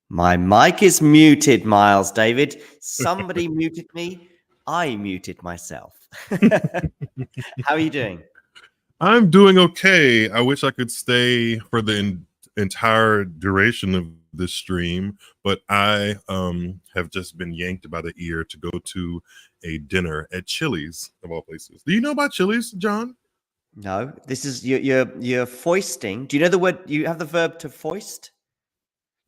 My mic is muted, Miles David. Somebody muted me. I muted myself. How are you doing? I'm doing okay. I wish I could stay for the entire duration of this stream, but I have just been yanked by the ear to go to a dinner at Chili's, of all places. Do you know about Chili's, John? No, this is you're foisting. Do you know the word? You have the verb to foist,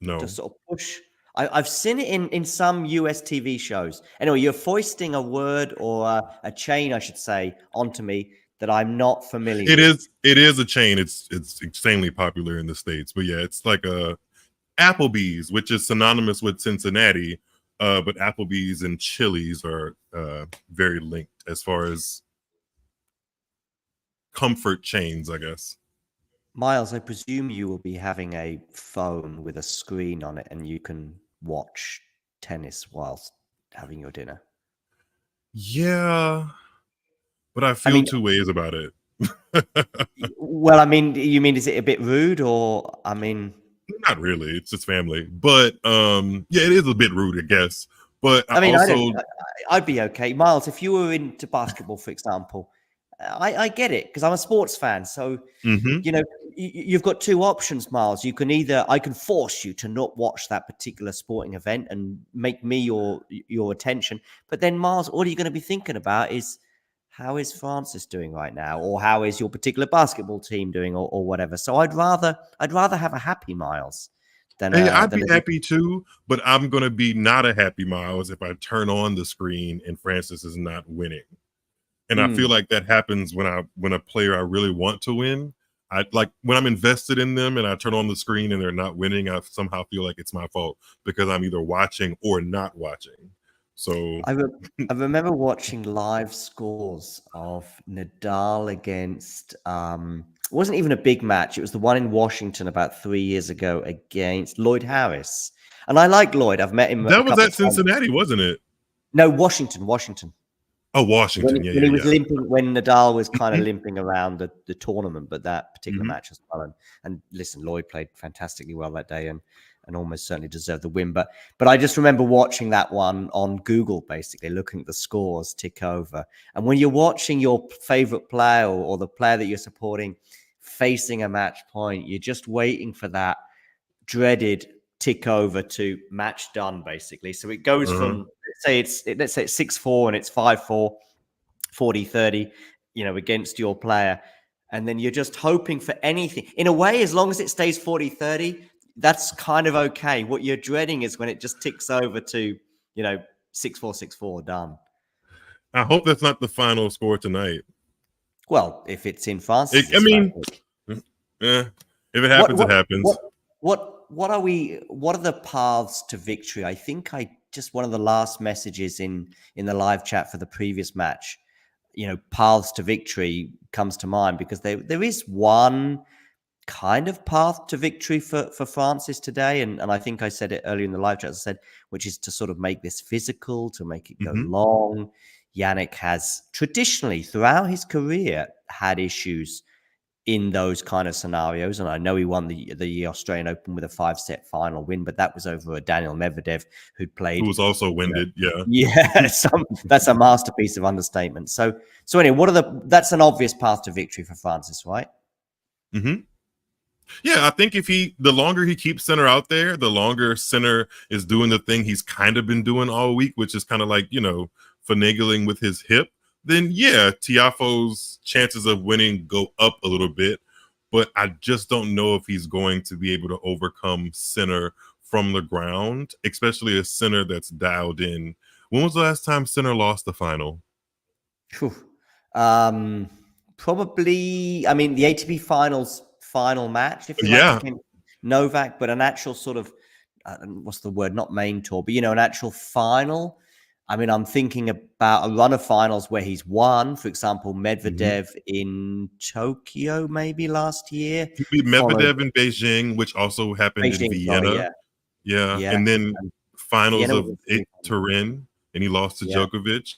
to No. sort of push. I've seen it in some US TV shows. Anyway, you're foisting a word or a chain, I should say, onto me that I'm not familiar It with. is a chain. It's extremely popular in the States. But yeah, it's like a Applebee's, which is synonymous with Cincinnati. But Applebee's and Chili's are very linked as far as comfort chains, I guess. Miles, I presume you will be having a phone with a screen on it and you can watch tennis whilst having your dinner. Yeah, but I feel two ways about it. Well, I mean, you mean, is it a bit rude or, I mean... Not really. It's just family. But yeah, it is a bit rude, I guess. But I mean, I'd be okay. Miles, if you were into basketball, for example, I get it because I'm a sports fan. So, you know, you've got two options, Miles. You can I can force you to not watch that particular sporting event and make me your attention. But then, Miles, all you're going to be thinking about is, how is Francis doing right now? Or how is your particular basketball team doing or whatever? So I'd rather have a happy Miles than I'd be happy too, but I'm going to be not a happy Miles if I turn on the screen and Francis is not winning. And I feel like that happens when a player I really want to win. I like when I'm invested in them and I turn on the screen and they're not winning, I somehow feel like it's my fault because I'm either watching or not watching. So I remember watching live scores of Nadal against it wasn't even a big match. It was the one in Washington about 3 years ago against Lloyd Harris. And I like Lloyd. I've met him that was at Cincinnati, wasn't it? No, Washington. Oh, Washington. When he was limping, when Nadal was kind of limping around the tournament, but that particular match as well. And listen, Lloyd played fantastically well that day and almost certainly deserved the win. But I just remember watching that one on Google, basically looking at the scores tick over. And when you're watching your favorite player or the player that you're supporting facing a match point, you're just waiting for that dreaded tick over to match done, basically. So it goes from let's say it's 6-4 and it's 5-4, 40-30, you know, against your player. And then you're just hoping for anything. In a way, as long as it stays 40-30, that's kind of okay. What you're dreading is when it just ticks over to, you know, 6-4, 6-4, done. I hope that's not the final score tonight. Well, if it's in France, if it happens, it happens. What are the paths to victory? I think one of the last messages in the live chat for the previous match, you know, paths to victory comes to mind because there is one kind of path to victory for Francis today. And I think I said it earlier in the live chat, as I said, which is to sort of make this physical, to make it go long. Jannick has traditionally throughout his career had issues in those kind of scenarios. And I know he won the Australian Open with a 5-set final win, but that was over a Daniel Medvedev who'd played. Who was also winded, that's a masterpiece of understatement. So anyway, that's an obvious path to victory for Francis, right? Yeah, I think the longer he keeps Sinner out there, the longer Sinner is doing the thing he's kind of been doing all week, which is kind of like, you know, finagling with his hip, then yeah, Tiafoe's chances of winning go up a little bit. But I just don't know if he's going to be able to overcome Sinner from the ground, especially a Sinner that's dialed in. When was the last time Sinner lost the final? Probably, I mean, the ATP finals final match, if you like, against Novak, but an actual sort of, what's the word? Not main tour, but, you know, an actual final. I mean, I'm thinking about a run of finals where he's won, for example, Medvedev in Tokyo, maybe last year. He beat Medvedev in Beijing, which also happened in Vienna. Yeah. And then finals of Turin, and he lost to Djokovic.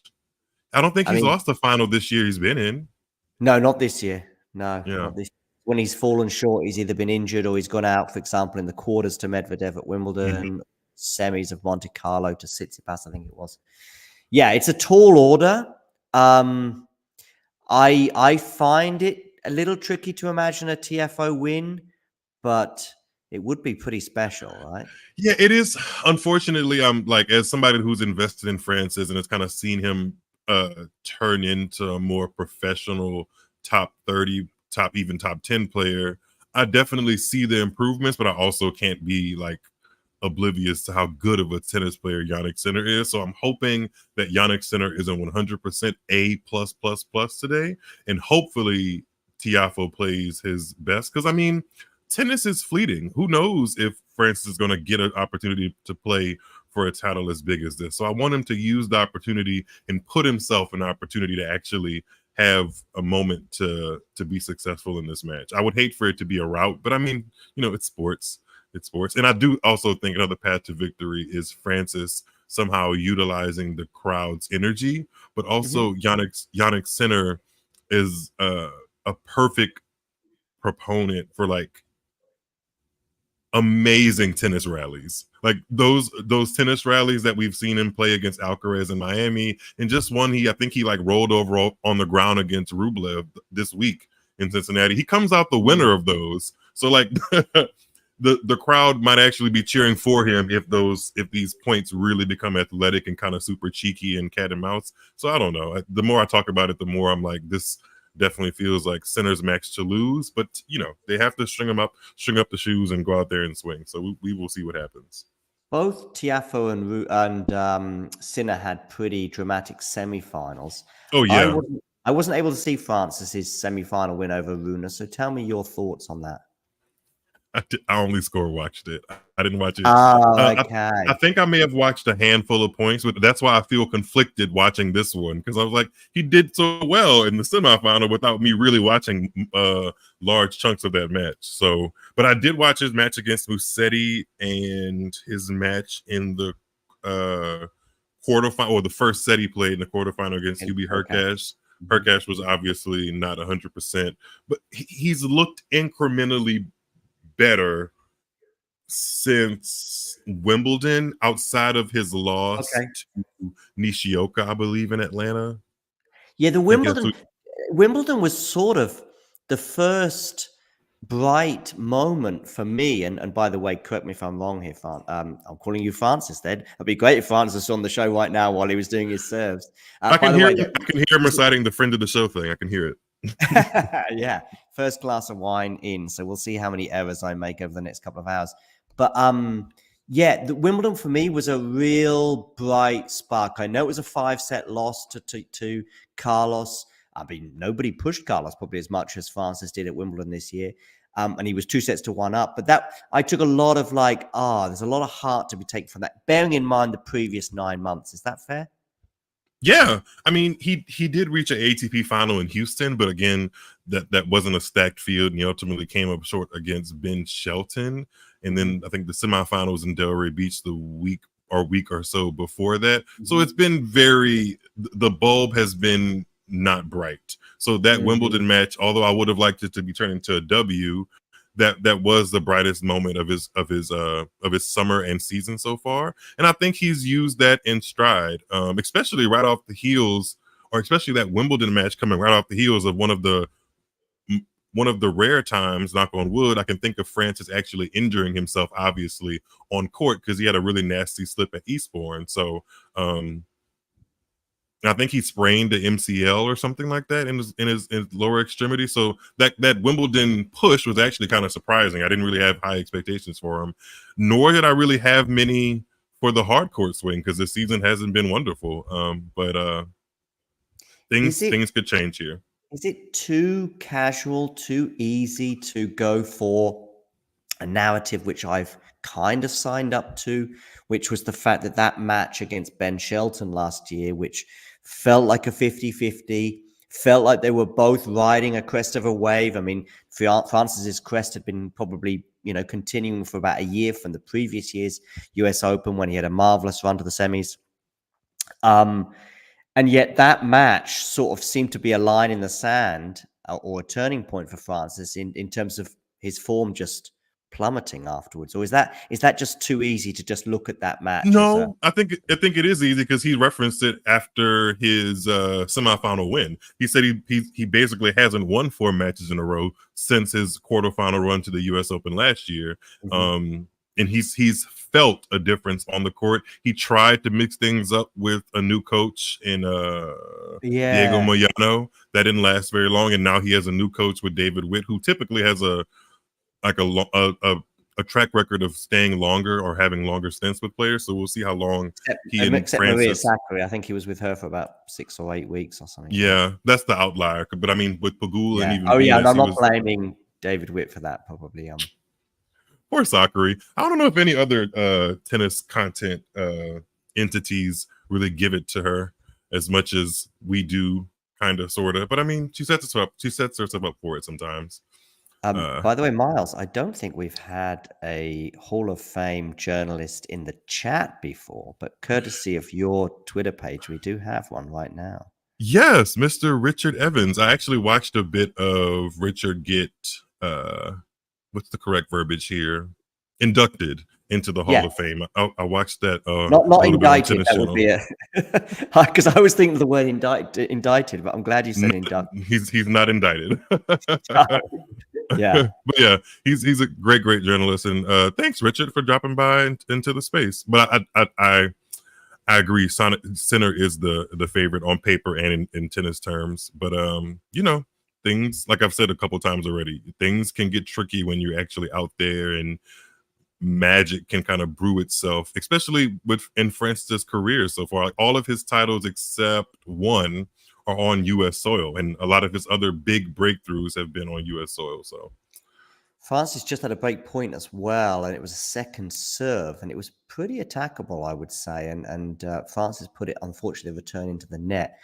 I don't think he's lost a final this year he's been in. No, not this year. No, not this. when he's fallen short, he's either been injured or he's gone out, for example, in the quarters to Medvedev at Wimbledon, semis of Monte Carlo to Tsitsipas, I think it was. Yeah, it's a tall order. I find it a little tricky to imagine a Tiafoe win, but it would be pretty special, right? Yeah, it is. Unfortunately, I'm like, as somebody who's invested in Francis and has kind of seen him turn into a more professional top 30, even top 10 player, I definitely see the improvements, but I also can't be like oblivious to how good of a tennis player Jannik Sinner is. So I'm hoping that Jannik Sinner is a 100% A+++ today, and hopefully Tiafoe plays his best. Because I mean, tennis is fleeting. Who knows if Francis is going to get an opportunity to play for a title as big as this? So I want him to use the opportunity and put himself in an opportunity to actually have a moment to be successful in this match. I would hate for it to be a rout, but I mean, you know, it's sports. It's sports. And I do also think another path to victory is Francis somehow utilizing the crowd's energy, but also Jannik Sinner is a perfect proponent for like amazing tennis rallies, like those tennis rallies that we've seen him play against Alcaraz in Miami, and just one I think he like rolled over on the ground against Rublev this week in Cincinnati. He comes out the winner of those, so like the crowd might actually be cheering for him if these points really become athletic and kind of super cheeky and cat and mouse. So I don't know. The more I talk about it, the more I'm like, this definitely feels like Sinner's match to lose. But you know, they have to string up the shoes and go out there and swing. So we will see what happens. Both Tiafoe and Sinner had pretty dramatic semifinals. Oh yeah, I wasn't able to see Francis's semifinal win over Rune. So tell me your thoughts on that. I only score watched it. I didn't watch it. Oh, okay. I think I may have watched a handful of points, but that's why I feel conflicted watching this one, because I was like, he did so well in the semifinal without me really watching large chunks of that match. So, but I did watch his match against Musetti and his match in the quarterfinal, or the first set he played in the quarterfinal against Hubie Hurkacz. Hurkacz was obviously not 100%, but he's looked incrementally better since Wimbledon, outside of his loss to Nishioka, I believe, in Atlanta. Yeah, the Wimbledon was sort of the first bright moment for me. And by the way, correct me if I'm wrong here, I'm calling you Francis then. It'd be great if Francis was on the show right now while he was doing his serves. I can hear him reciting the friend of the show thing. I can hear it. Yeah, first glass of wine in. So we'll see how many errors I make over the next couple of hours. But yeah, the Wimbledon for me was a real bright spark. I know it was a 5-set loss to Carlos. I mean, nobody pushed Carlos probably as much as Francis did at Wimbledon this year. And he was 2-1 up. But that I took a lot of like, there's a lot of heart to be taken from that, bearing in mind the previous 9 months. Is that fair? Yeah, I mean, he did reach an ATP final in Houston, but again, that wasn't a stacked field, and he ultimately came up short against Ben Shelton. And then I think the semifinals in Delray Beach the week or so before that. So it's been the bulb has been not bright. So that Wimbledon match, although I would have liked it to be turned into a W, that was the brightest moment of his summer and season so far. And I think he's used that in stride, especially right off the heels, or especially that Wimbledon match coming right off the heels of one of the rare times, knock on wood, I can think of Francis actually injuring himself, obviously, on court, because he had a really nasty slip at Eastbourne. So I think he sprained the MCL or something like that in his lower extremity. So that Wimbledon push was actually kind of surprising. I didn't really have high expectations for him, nor did I really have many for the hard court swing, because this season hasn't been wonderful. But things could change here. Is it too casual, too easy to go for a narrative which I've kind of signed up to, which was the fact that match against Ben Shelton last year, which felt like a 50-50, felt like they were both riding a crest of a wave. I mean, Francis's crest had been probably, continuing for about a year from the previous year's US Open, when he had a marvelous run to the semis. And yet that match sort of seemed to be a line in the sand. or a turning point for Francis in terms of his form just plummeting afterwards, or is that just too easy to just look at that match as a? No, I think it is easy because he referenced it after his semifinal win. He said he basically hasn't won 4 matches in a row since his quarterfinal run to the U.S. Open last year. Mm-hmm. And he's felt a difference on the court. He tried to mix things up with a new coach in Diego Moyano. That didn't last very long, and now he has a new coach with David Witt, who typically has a track record of staying longer or having longer stints with players. So we'll see how long except Maria Sakkari. I think he was with her for about 6 or 8 weeks or something. Yeah, that's the outlier. But I mean, with Pagul and even Venus, I'm not blaming David Witt for that. Probably poor Sakkari. I don't know if any other tennis content entities really give it to her as much as we do, kind of, sort of. But I mean, she sets herself up for it sometimes. By the way, Miles, I don't think we've had a Hall of Fame journalist in the chat before, but courtesy of your Twitter page, we do have one right now. Yes, Mr. Richard Evans. I actually watched a bit of Richard get what's the correct verbiage here? Inducted into the Hall of Fame. I watched that. Not indicted. That would be because I was thinking of the word indicted, but I'm glad you said inducted. He's not indicted. Yeah, but yeah, he's a great journalist, and thanks, Richard, for dropping by into the space. But I agree, Sinner is the favorite on paper and in tennis terms. But you know, things, like I've said a couple times already, things can get tricky when you're actually out there, and magic can kind of brew itself, especially in Francis' career so far. Like, all of his titles except one are on U.S. soil, and a lot of his other big breakthroughs have been on U.S. soil. So Francis just had a break point as well, and it was a second serve, and it was pretty attackable, I would say. And Francis put it, unfortunately, return into the net.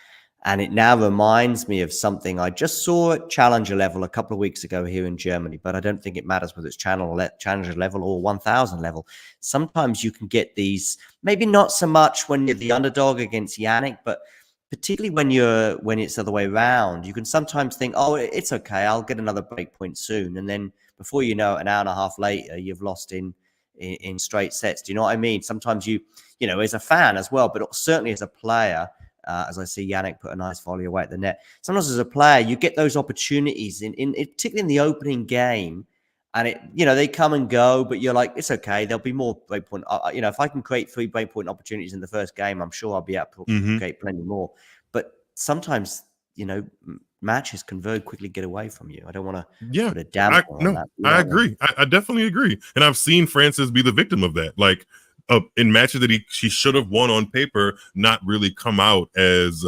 And it now reminds me of something I just saw at Challenger level a couple of weeks ago here in Germany, but I don't think it matters whether it's Challenger level or 1000 level. Sometimes you can get these, maybe not so much when you're the underdog against Jannik, but particularly when it's the other way around, you can sometimes think, oh, it's okay, I'll get another break point soon. And then before you know it, an hour and a half later, you've lost in straight sets. Do you know what I mean? Sometimes you know, as a fan as well, but certainly as a player, as I see Jannik put a nice volley away at the net. Sometimes as a player, you get those opportunities in particularly in the opening game, and they come and go, but you're like, it's okay. There'll be more breakpoint. If I can create 3 breakpoint opportunities in the first game, I'm sure I'll be able to create plenty more. But sometimes, matches can very quickly get away from you. I don't want to put a damper on that. I agree. I definitely agree. And I've seen Francis be the victim of that. Like, in matches that she should have won on paper, not really come out as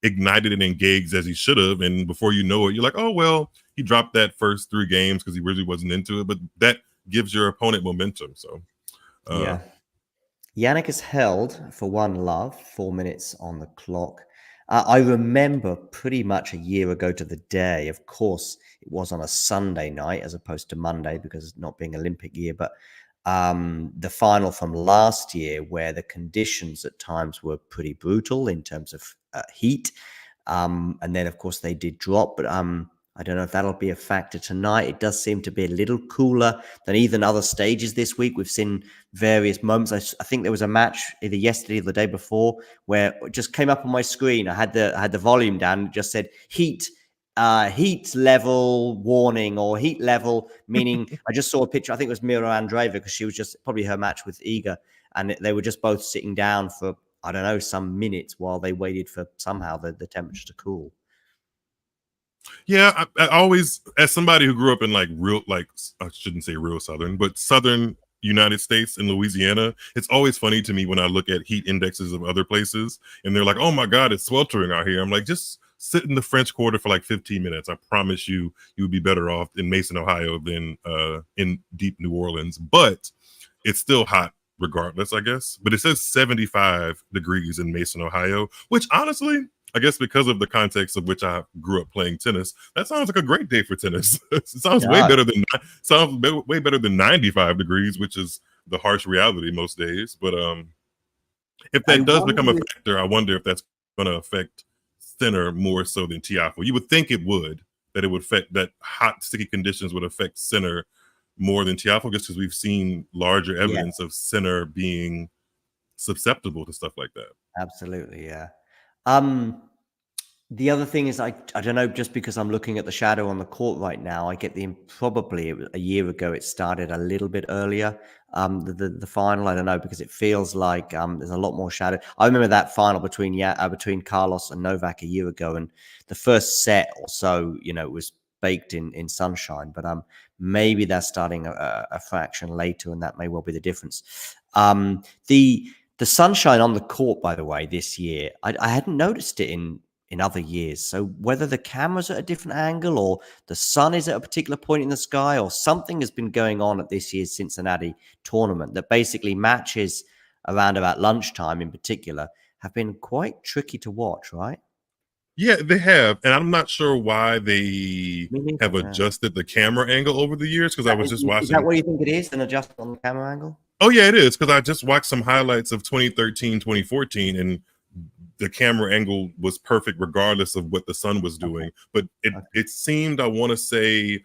ignited and engaged as he should have. And before you know it, you're like, oh, well, he dropped that first 3 games because he really wasn't into it. But that gives your opponent momentum. So, yeah. Jannik is held for 1 love, 4 minutes on the clock. I remember pretty much a year ago to the day. Of course, it was on a Sunday night as opposed to Monday because not being Olympic year, but the final from last year, where the conditions at times were pretty brutal in terms of heat. And then, of course, they did drop. But I don't know if that'll be a factor tonight. It does seem to be a little cooler than even other stages this week. We've seen various moments. I think there was a match either yesterday or the day before where it just came up on my screen. I had the volume down. It just said heat level warning, or heat level, meaning I just saw a picture. I think it was Mira Andreeva, because she was just probably her match with Iga, and they were just both sitting down for, I don't know, some minutes while they waited for somehow the temperature to cool. Yeah, I always, as somebody who grew up in I shouldn't say real Southern, but Southern United States in Louisiana, it's always funny to me when I look at heat indexes of other places and they're like, oh my God, it's sweltering out here. I'm like, just sit in the French Quarter for like 15 minutes. I promise you would be better off in Mason, Ohio than in deep New Orleans. But it's still hot regardless, I guess. But it says 75 degrees in Mason, Ohio, which honestly, I guess because of the context of which I grew up playing tennis, that sounds like a great day for tennis. It sounds way better than 95 degrees, which is the harsh reality most days. But if that does become a factor, I wonder if that's going to affect Sinner more so than Tiafoe. You would think it would, that it would affect, that hot, sticky conditions would affect Sinner more than Tiafoe, just because we've seen larger evidence of Sinner being susceptible to stuff like that. Absolutely, yeah. The other thing is, I don't know, just because I'm looking at the shadow on the court right now, I get probably a year ago it started a little bit earlier. The final, I don't know, because it feels like there's a lot more shadow. I remember that final between Carlos and Novak a year ago, and the first set or so, it was baked in sunshine. But maybe they're starting a fraction later, and that may well be the difference. The sunshine on the court, by the way, this year, I hadn't noticed it in other years. So whether the camera's at a different angle or the sun is at a particular point in the sky or something has been going on at this year's Cincinnati tournament, that basically matches around about lunchtime in particular have been quite tricky to watch, right? Yeah, they have. And I'm not sure why they have adjusted the camera angle over the years, because I was just watching. Is that what you think it is, an adjustment on the camera angle? Oh, yeah, it is, because I just watched some highlights of 2013, 2014, and the camera angle was perfect regardless of what the sun was doing. But it seemed, I want to say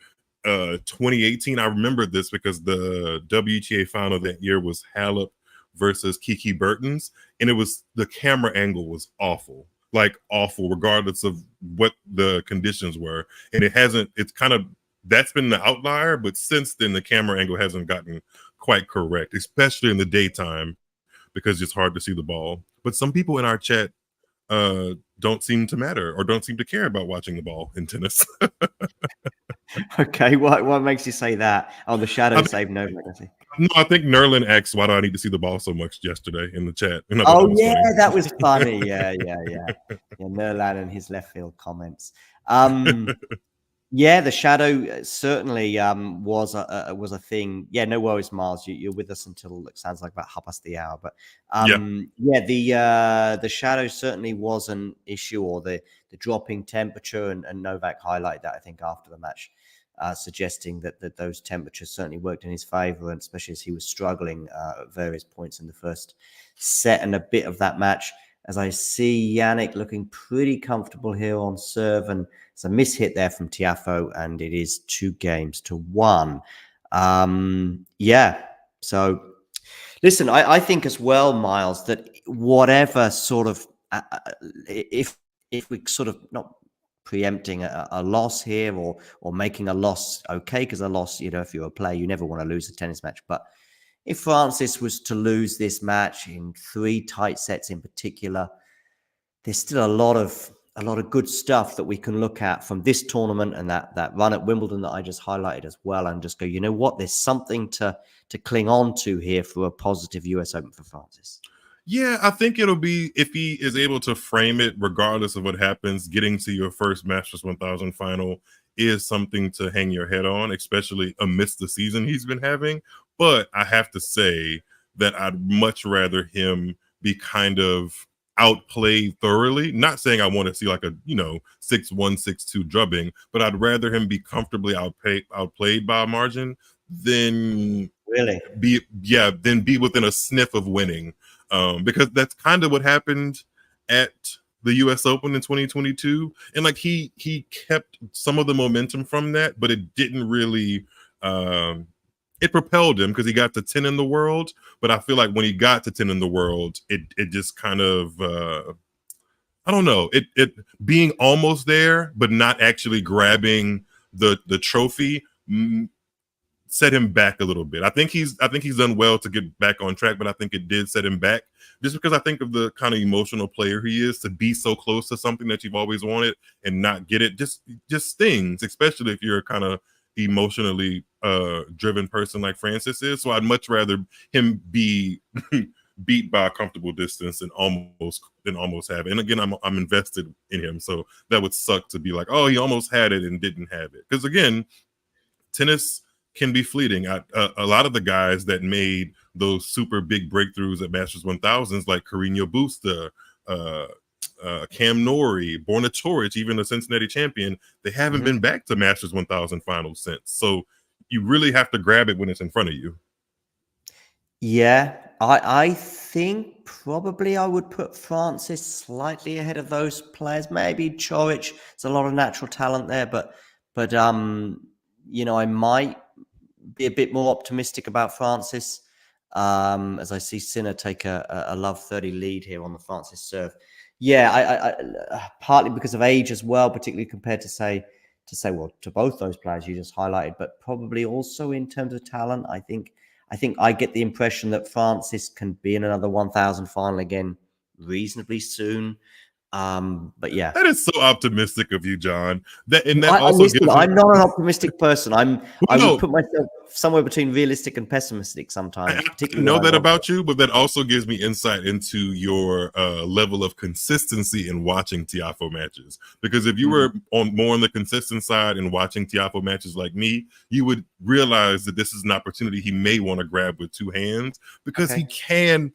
2018. I remember this because the WTA final that year was Halep versus Kiki Bertens, and the camera angle was awful, like awful, regardless of what the conditions were. And that's been the outlier, but since then the camera angle hasn't gotten quite correct, especially in the daytime, because it's hard to see the ball. But some people in our chat don't seem to matter or don't seem to care about watching the ball in tennis. Okay, what makes you say that? Oh, the shadow saved Novak, I think. No, I think Nerlin asked, why do I need to see the ball so much yesterday in the chat? Oh, yeah, that was funny. Yeah. Nerlan and his left field comments. Yeah, the shadow certainly was a thing. Yeah, no worries, Miles. You're with us until it sounds like about half past the hour. But the shadow certainly was an issue, or the dropping temperature, and Novak highlighted that, I think, after the match, suggesting that those temperatures certainly worked in his favor, and especially as he was struggling at various points in the first set and a bit of that match. As I see Jannik looking pretty comfortable here on serve, and it's a mishit there from Tiafoe, and it is 2-1. So listen, I think as well, Miles, that whatever sort of if we sort of not preempting a loss here or making a loss okay, because a loss, if you're a player, you never want to lose a tennis match, but if Francis was to lose this match in 3 tight sets in particular, there's still a lot of good stuff that we can look at from this tournament and that run at Wimbledon that I just highlighted as well, and just go, you know what, there's something to cling on to here for a positive US Open for Francis. Yeah, I think it'll be, if he is able to frame it, regardless of what happens, getting to your first Masters 1000 final is something to hang your head on, especially amidst the season he's been having. But I have to say that I'd much rather him be kind of outplayed thoroughly. Not saying I want to see like a 6-1, 6-2 drubbing, but I'd rather him be comfortably outplayed by a margin than be within a sniff of winning. Because that's kind of what happened at the US Open in 2022. And like he kept some of the momentum from that, but it didn't really it propelled him because he got to 10 in the world. But I feel like when he got to 10 in the world, it just kind of I don't know, it being almost there, but not actually grabbing the trophy set him back a little bit. I think he's done well to get back on track, but I think it did set him back just because I think of the kind of emotional player he is. To be so close to something that you've always wanted and not get it just stings, especially if you're a kind of emotionally driven person like Francis is. So I'd much rather him be beat by a comfortable distance than almost have it. And again, I'm invested in him, so that would suck to be like, oh, he almost had it and didn't have it. Because again, tennis can be fleeting. A lot of the guys that made those super big breakthroughs at Masters 1000s, like Carreño Busta, Cam Norrie, Borna Coric, even the Cincinnati champion, they haven't been back to Masters 1000 finals since. So you really have to grab it when it's in front of you. Yeah, I think probably I would put Francis slightly ahead of those players. Maybe Chorich. There's a lot of natural talent there, but I might be a bit more optimistic about Francis, as I see Sinner take a love 30 lead here on the Francis serve. Yeah, I partly because of age as well, particularly compared to both those players you just highlighted, but probably also in terms of talent. I think I get the impression that Francis can be in another 1,000 final again reasonably soon. But yeah, that is so optimistic of you, John. That also listen, gives me. I'm not an optimistic person. I No, would put myself somewhere between realistic and pessimistic sometimes. I Particularly know when that about you, but that also gives me insight into your level of consistency in watching Tiafoe matches. Because if you were more on the consistent side and watching Tiafoe matches like me, you would realize that this is an opportunity he may want to grab with two hands, because he can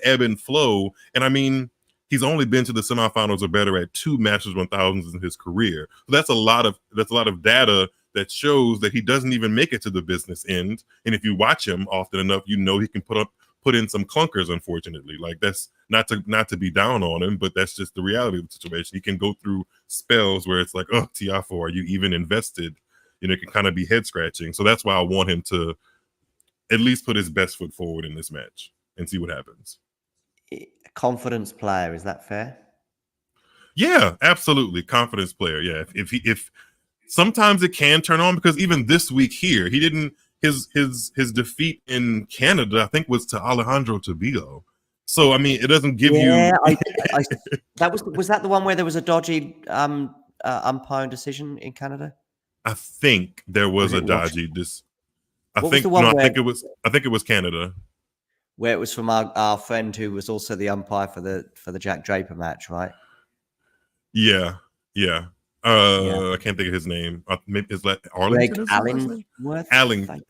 ebb and flow. And I mean, he's only been to the semifinals or better at 2 Masters 1000s in his career. So that's a lot of data that shows that he doesn't even make it to the business end. And if you watch him often enough, you know he can put in some clunkers, unfortunately. Like, that's not to be down on him, but that's just the reality of the situation. He can go through spells where it's like, oh, Tiafoe, are you even invested? You know, it can kind of be head scratching. So that's why I want him to at least put his best foot forward in this match and see what happens. Confidence player, is that fair? Yeah, absolutely. Confidence player. Yeah. If sometimes it can turn on, because even this week here, he didn't, his defeat in Canada, I think, was to Alejandro Tabilo. So I mean, it doesn't give you. That was that the one where there was a dodgy umpiring decision in Canada? I think there was a dodgy I think it was Canada, where it was from our friend who was also the umpire for the Jack Draper match, right? Yeah. I can't think of his name. Maybe is that Arlington?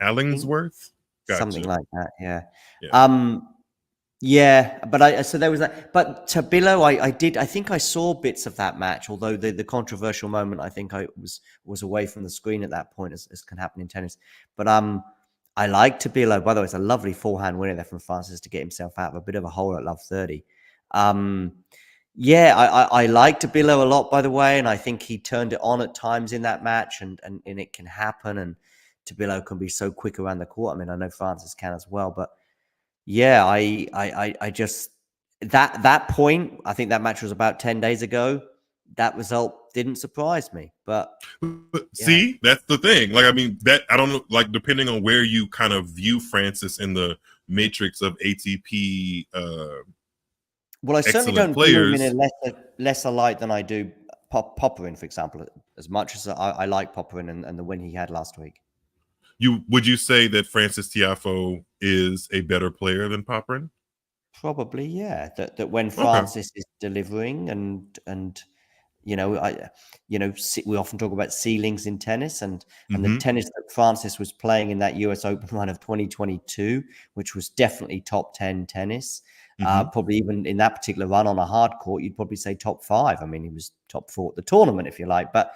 Allingsworth, gotcha. Something like that. Yeah. So there was that. But Tabilo, I think I saw bits of that match, although the controversial moment, I think I was away from the screen at that point, as can happen in tennis. But I like Tabilo. By the way, it's a lovely forehand winner there from Francis to get himself out of a bit of a hole at love 30. I like Tabilo a lot, by the way, and I think he turned it on at times in that match, and it can happen, and Tabilo can be so quick around the court. I mean, I know Francis can as well, but yeah, I just that point, I think that match was about 10 days ago. That result didn't surprise me, but see, that's the thing. Like, I mean, that I don't know, like, depending on where you kind of view Francis in the matrix of ATP. Well, I certainly don't view him in a lesser light than I do Popyrin, for example, as much as I like Popyrin and the win he had last week. Would you say that Francis Tiafoe is a better player than Popyrin? Probably, yeah. That when Francis is delivering and we often talk about ceilings in tennis, and the tennis that Francis was playing in that US Open run of 2022, which was definitely top 10 tennis. Probably even in that particular run on a hard court, you'd probably say top 5. I mean, he was top 4 at the tournament, if you like. But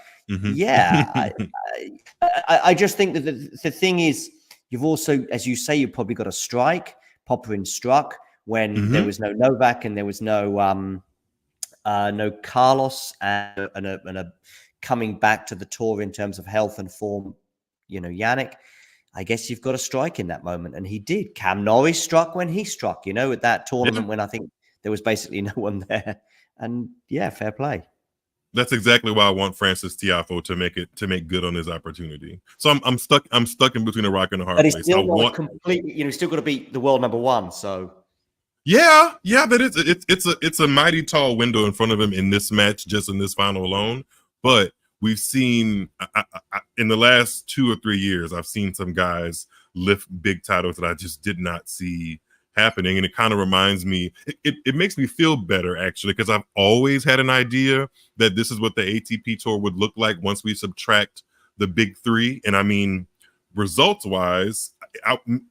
I just think that the thing is, you've also, as you say, you've probably got a strike. Popyrin struck when there was no Novak and there was no Carlos and a coming back to the tour in terms of health and form, Jannick. I guess you've got to strike in that moment. And he did. Cam Norris struck when he struck, at that tournament when I think there was basically no one there. And yeah, fair play. That's exactly why I want Francis Tiafoe to make good on his opportunity. So I'm stuck in between a rock and a hard place. Still completely, still got to beat the world number 1. So yeah, but it's a mighty tall window in front of him in this match, just in this final alone. But we've seen in the last 2 or 3 years, I've seen some guys lift big titles that I just did not see happening. And it kind of reminds me, it makes me feel better, actually, because I've always had an idea that this is what the ATP tour would look like once we subtract the big 3. And I mean, results wise,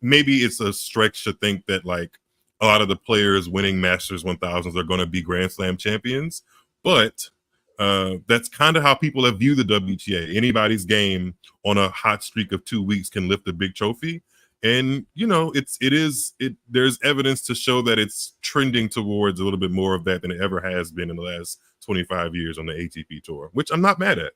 maybe it's a stretch to think that like a lot of the players winning Masters 1000s are going to be Grand Slam champions, but that's kind of how people have viewed the WTA. Anybody's game on a hot streak of 2 weeks can lift a big trophy. And there's evidence to show that it's trending towards a little bit more of that than it ever has been in the last 25 years on the ATP tour, which I'm not mad at.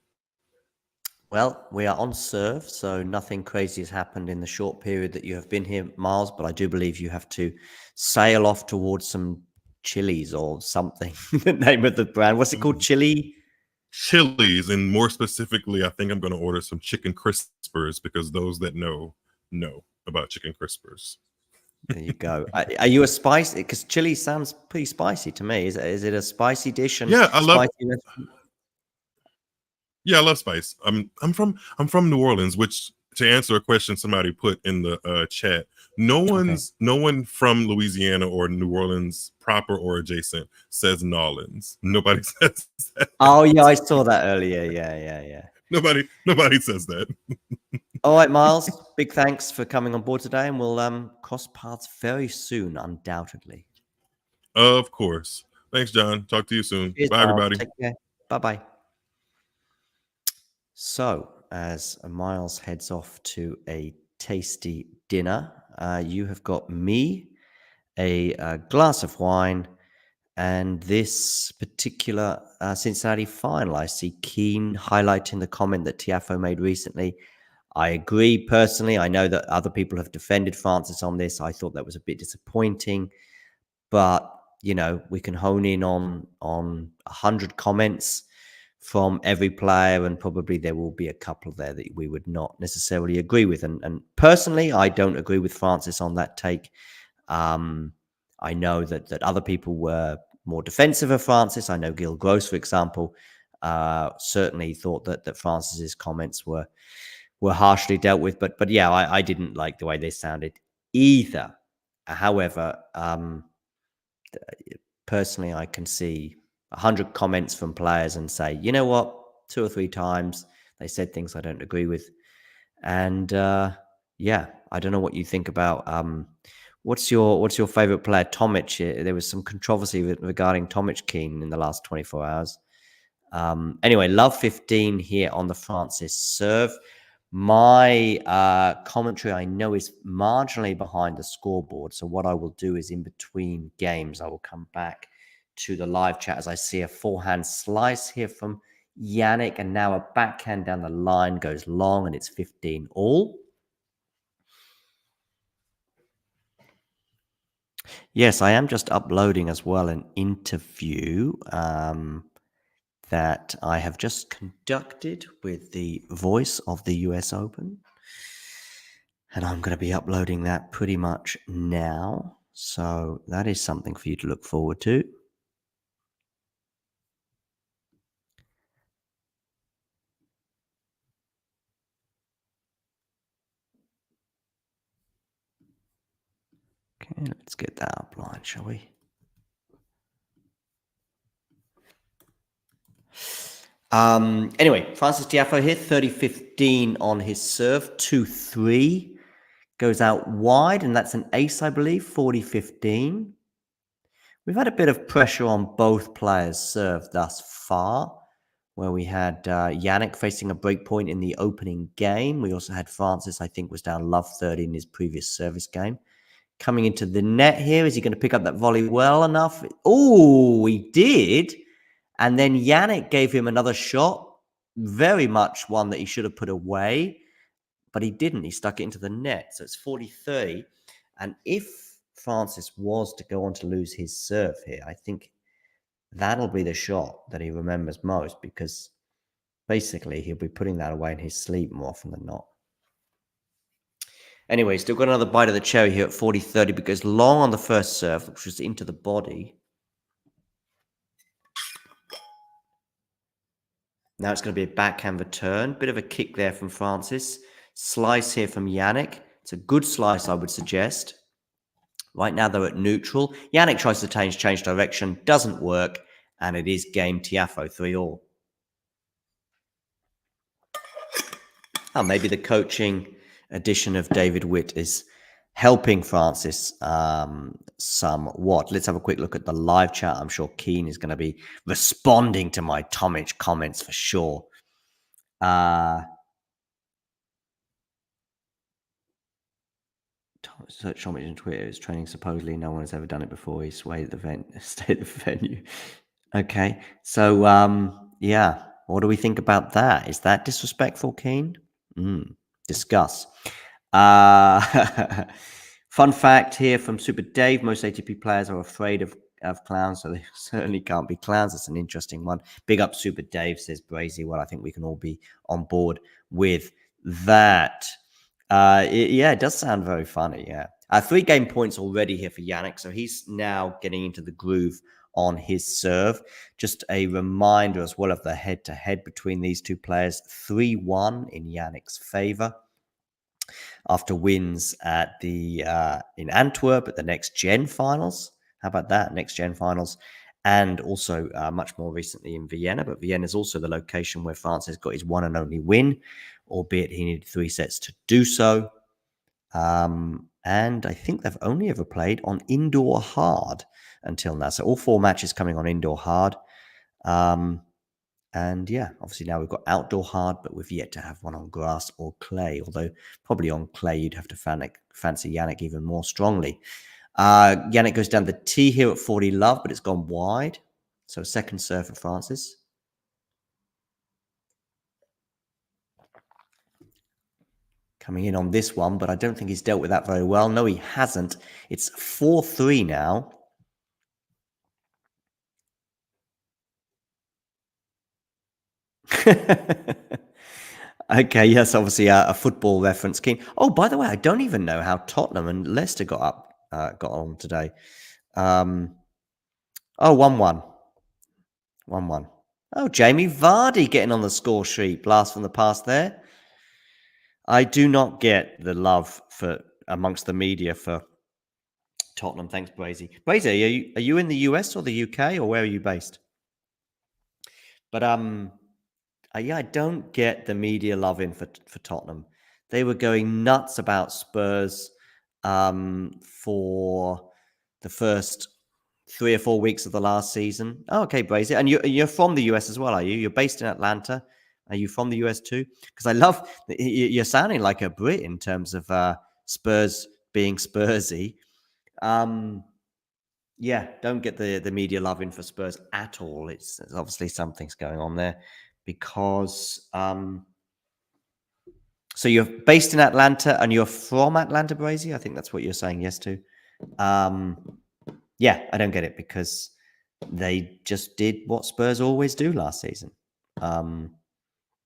Well, we are on serve, so nothing crazy has happened in the short period that you have been here, Miles, but I do believe you have to sail off towards some chilies or something. The name of the brand. What's it called? Chili's, and more specifically, I think I'm going to order some chicken crispers, because those that know about chicken crispers. There you go. Are you a spicy? Because chili sounds pretty spicy to me. Is it a spicy dish? And yeah, I love spice. I'm from New Orleans, which, to answer a question somebody put in the chat, no one from Louisiana or New Orleans proper or adjacent says Nolans. Nobody says that. Oh yeah, I saw that earlier. Yeah. Nobody says that. All right, Miles, big thanks for coming on board today, and we'll cross paths very soon, undoubtedly. Of course. Thanks, John. Talk to you soon. Cheers, bye, everybody. Take care. Bye-bye. So, as Miles heads off to a tasty dinner, you have got me, a glass of wine, and this particular Cincinnati final. I see Keen highlighting the comment that Tiafoe made recently. I agree personally. I know that other people have defended Francis on this. I thought that was a bit disappointing, but we can hone in on 100 comments from every player, and probably there will be a couple there that we would not necessarily agree with. And personally, I don't agree with Francis on that take. I know that other people were more defensive of Francis. I know Gil Gross, for example, certainly thought that Francis's comments were harshly dealt with. But yeah, I didn't like the way they sounded either. However, personally, I can see 100 comments from players and say, you know what, 2 or 3 times they said things I don't agree with. And yeah, I don't know what you think about what's your favorite player? Tomic. There was some controversy regarding Tomic, Keen, in the last 24 hours. Anyway, love 15 here on the Francis serve. My commentary, I know, is marginally behind the scoreboard. So what I will do is, in between games, I will come back to the live chat as I see a forehand slice here from Jannick, and now a backhand down the line goes long, and it's 15 all. Yes, I am just uploading as well an interview that I have just conducted with the voice of the US Open. And I'm going to be uploading that pretty much now. So that is something for you to look forward to. Okay, let's get that upline, shall we? Anyway, Francis Tiafoe here, 30-15 on his serve, 2-3. Goes out wide, and that's an ace, I believe, 40-15. We've had a bit of pressure on both players' serve thus far, where we had Jannick facing a break point in the opening game. We also had Francis, I think, was down love 30 in his previous service game. Coming into the net here, is he going to pick up that volley well enough? Oh, he did. And then Jannick gave him another shot, very much one that he should have put away, but he didn't. He stuck it into the net. So it's 40-30. And if Francis was to go on to lose his serve here, I think that'll be the shot that he remembers most, because basically he'll be putting that away in his sleep more often than not. Anyway, still got another bite of the cherry here at 40-30, because long on the first serve, which was into the body. Now it's going to be a backhand return. Bit of a kick there from Francis. Slice here from Jannick. It's a good slice, I would suggest. Right now they're at neutral. Jannick tries to change direction. Doesn't work. And it is game Tiafoe, 3-all. Oh, maybe the coaching addition of David Witt is helping Francis somewhat. Let's have a quick look at the live chat. I'm sure Keen is going to be responding to my Tomic comments for sure. Search on Twitter. It's training supposedly. No one has ever done it before. He swayed the stayed at the venue. Okay, so yeah, what do we think about that? Is that disrespectful, Keen? Discuss. Fun fact here from Super Dave: most ATP players are afraid of clowns, so they certainly can't be clowns. That's an interesting one. Big up, Super Dave, says Brazy. Well, I think we can all be on board with that. It does sound very funny. Yeah, 3-game points already here for Jannik, so he's now getting into the groove on his serve. Just a reminder as well of the head-to-head between these two players: 3-1 in Jannik's favor after wins at the in Antwerp at the Next Gen finals. How about that? Next Gen finals. And also much more recently in Vienna. But Vienna is also the location where Francis got his one and only win, albeit he needed 3 sets to do so. And I think they've only ever played on indoor hard until now. So all 4 matches coming on indoor hard. And yeah, obviously now we've got outdoor hard, but we've yet to have one on grass or clay. Although probably on clay, you'd have to fancy Jannik even more strongly. Jannik goes down the tee here at 40 love, but it's gone wide. So second serve for Francis. Coming in on this one, but I don't think he's dealt with that very well. No, he hasn't. It's 4-3 now. Okay, yes, obviously a football reference, Keen. Oh, by the way, I don't even know how Tottenham and Leicester got on today. 1-1. 1-1. Oh, Jamie Vardy getting on the score sheet. Blast from the past there. I do not get the love for amongst the media for Tottenham. Thanks, Brazy. Brazy, are you in the US or the UK, or where are you based? But yeah, I don't get the media loving for Tottenham. They were going nuts about Spurs for the first 3 or 4 weeks of the last season. Oh, okay, Brazy. And you're from the US as well, are you? You're based in Atlanta. Are you from the US too? Because I love you're sounding like a Brit in terms of Spurs being Spursy. Yeah, don't get the media loving for Spurs at all. It's obviously something's going on there because so you're based in Atlanta and you're from Atlanta, Brazy. I think that's what you're saying yes to. Yeah, I don't get it because they just did what Spurs always do last season.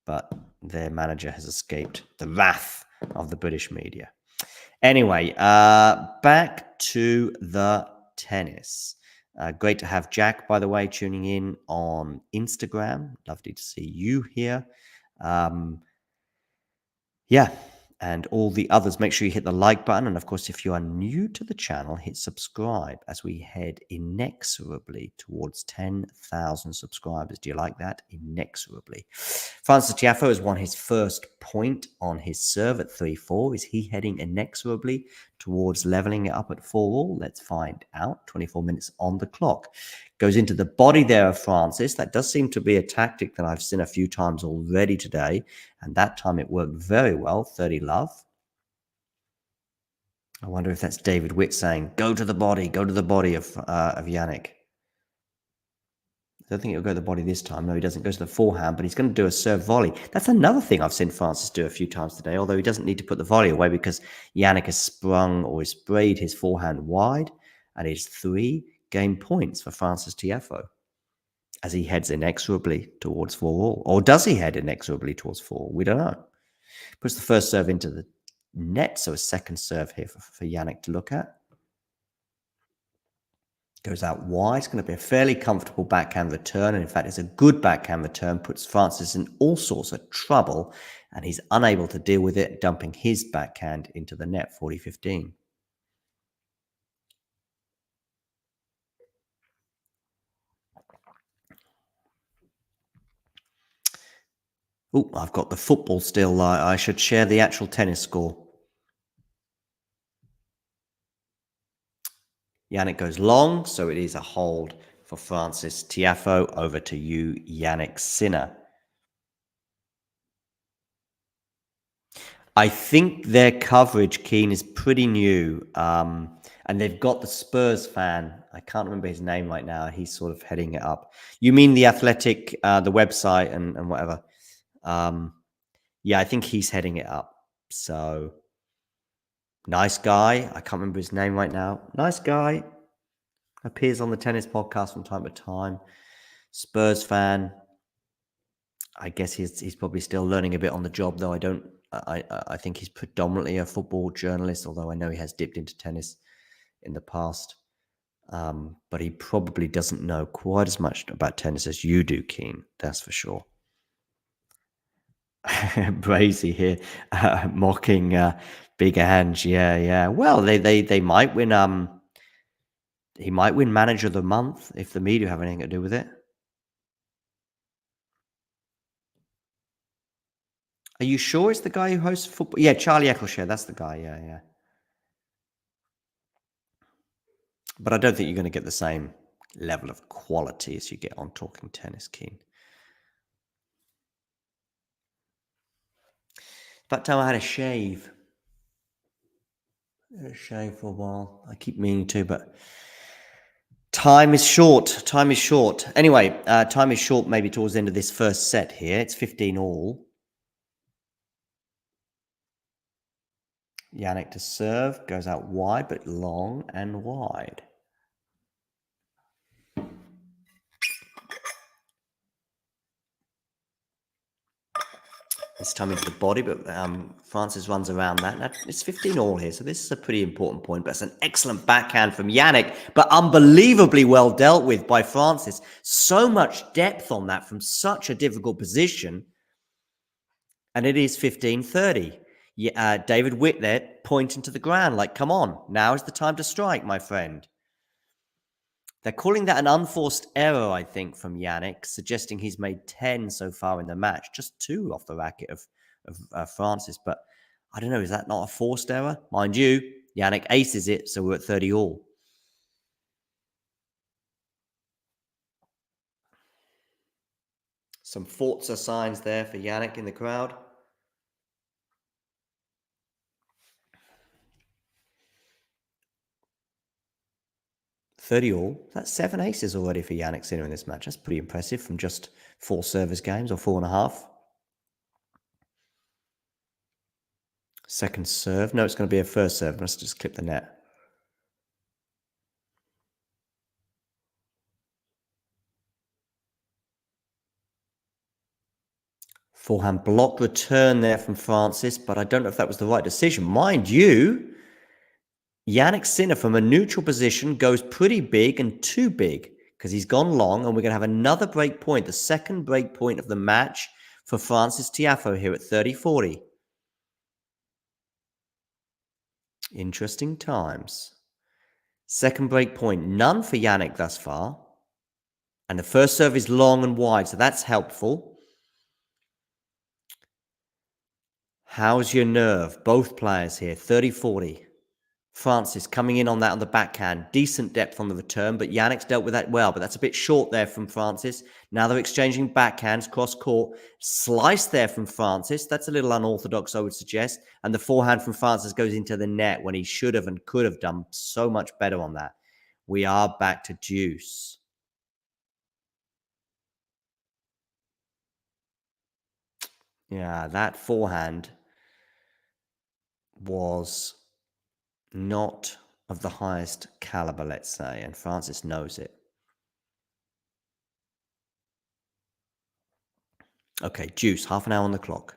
But their manager has escaped the wrath of the British media. Anyway, back to the tennis. Great to have Jack, by the way, tuning in on Instagram. Lovely to see you here. Yeah, and all the others, make sure you hit the like button. And of course, if you are new to the channel, hit subscribe as we head inexorably towards 10,000 subscribers. Do you like that? Inexorably. Francis Tiafoe has won his first point on his serve at 3-4. Is he heading inexorably towards leveling it up at 4-all? Let's find out. 24 minutes on the clock. Goes into the body there of Francis. That does seem to be a tactic that I've seen a few times already today. And that time it worked very well. 30 love. I wonder if that's David Witt saying, go to the body of Jannik. I don't think it'll go to the body this time. No, he doesn't go to the forehand, but he's going to do a serve volley. That's another thing I've seen Francis do a few times today, although he doesn't need to put the volley away because Jannik has sprung or has sprayed his forehand wide, and it's 3 game points for Francis Tiafoe as he heads inexorably towards 4-all. Or does he head inexorably towards 4-all? We don't know. Puts the first serve into the net, so a second serve here for Jannik to look at. Goes out wide. It's going to be a fairly comfortable backhand return. And in fact, it's a good backhand return. Puts Francis in all sorts of trouble. And he's unable to deal with it, dumping his backhand into the net, 40-15. Oh, I've got the football still. I should share the actual tennis score. Jannik goes long, so it is a hold for Francis Tiafoe. Over to you, Jannik Sinner. I think their coverage, Keen, is pretty new. And they've got the Spurs fan. I can't remember his name right now. He's sort of heading it up. You mean the Athletic, the website and whatever. Yeah, I think he's heading it up. So nice guy. I can't remember his name right now. Nice guy. Appears on the tennis podcast from time to time. Spurs fan. I guess he's probably still learning a bit on the job, though. I think he's predominantly a football journalist, although I know he has dipped into tennis in the past. But he probably doesn't know quite as much about tennis as you do, Keen. That's for sure. Brazy here, mocking bigger hands. Yeah. Well, they might win. He might win Manager of the Month if the media have anything to do with it. Are you sure it's the guy who hosts football? Yeah, Charlie Eccleshare. That's the guy. Yeah. But I don't think you're going to get the same level of quality as you get on Talking Tennis, Keen. About time I had a shave. I had a shave for a while. I keep meaning to, but time is short. Anyway, time is short maybe towards the end of this first set here. It's 15 all. Jannik to serve. Goes out wide, but long and wide. This time into the body, but Francis runs around that. Now, it's 15 all here, so this is a pretty important point. But it's an excellent backhand from Jannik, but unbelievably well dealt with by Francis. So much depth on that from such a difficult position. And it is 15-30. David Witt there pointing to the ground like, come on, now is the time to strike, my friend. They're calling that an unforced error, I think, from Jannik, suggesting he's made 10 so far in the match, just 2 off the racket of Francis. But I don't know, is that not a forced error? Mind you, Jannik aces it, so we're at 30 all. Some Forza signs there for Jannik in the crowd. $30 all. That's 7 aces already for Jannik Sinner in this match. That's pretty impressive from just 4 service games or 4.5. Second serve. No, it's going to be a first serve. Let's just clip the net. Forehand block return there from Francis, but I don't know if that was the right decision. Mind you, Jannik Sinner from a neutral position goes pretty big and too big because he's gone long, and we're going to have another break point, the second break point of the match for Francis Tiafoe here at 30-40. Interesting times. Second break point, none for Jannik thus far. And the first serve is long and wide, so that's helpful. How's your nerve? Both players here, 30-40. Francis coming in on that on the backhand. Decent depth on the return, but Jannik's dealt with that well. But that's a bit short there from Francis. Now they're exchanging backhands, cross court. Slice there from Francis. That's a little unorthodox, I would suggest. And the forehand from Francis goes into the net when he should have and could have done so much better on that. We are back to deuce. Yeah, that forehand was not of the highest caliber, let's say, and Francis knows it. Okay, deuce, half an hour on the clock.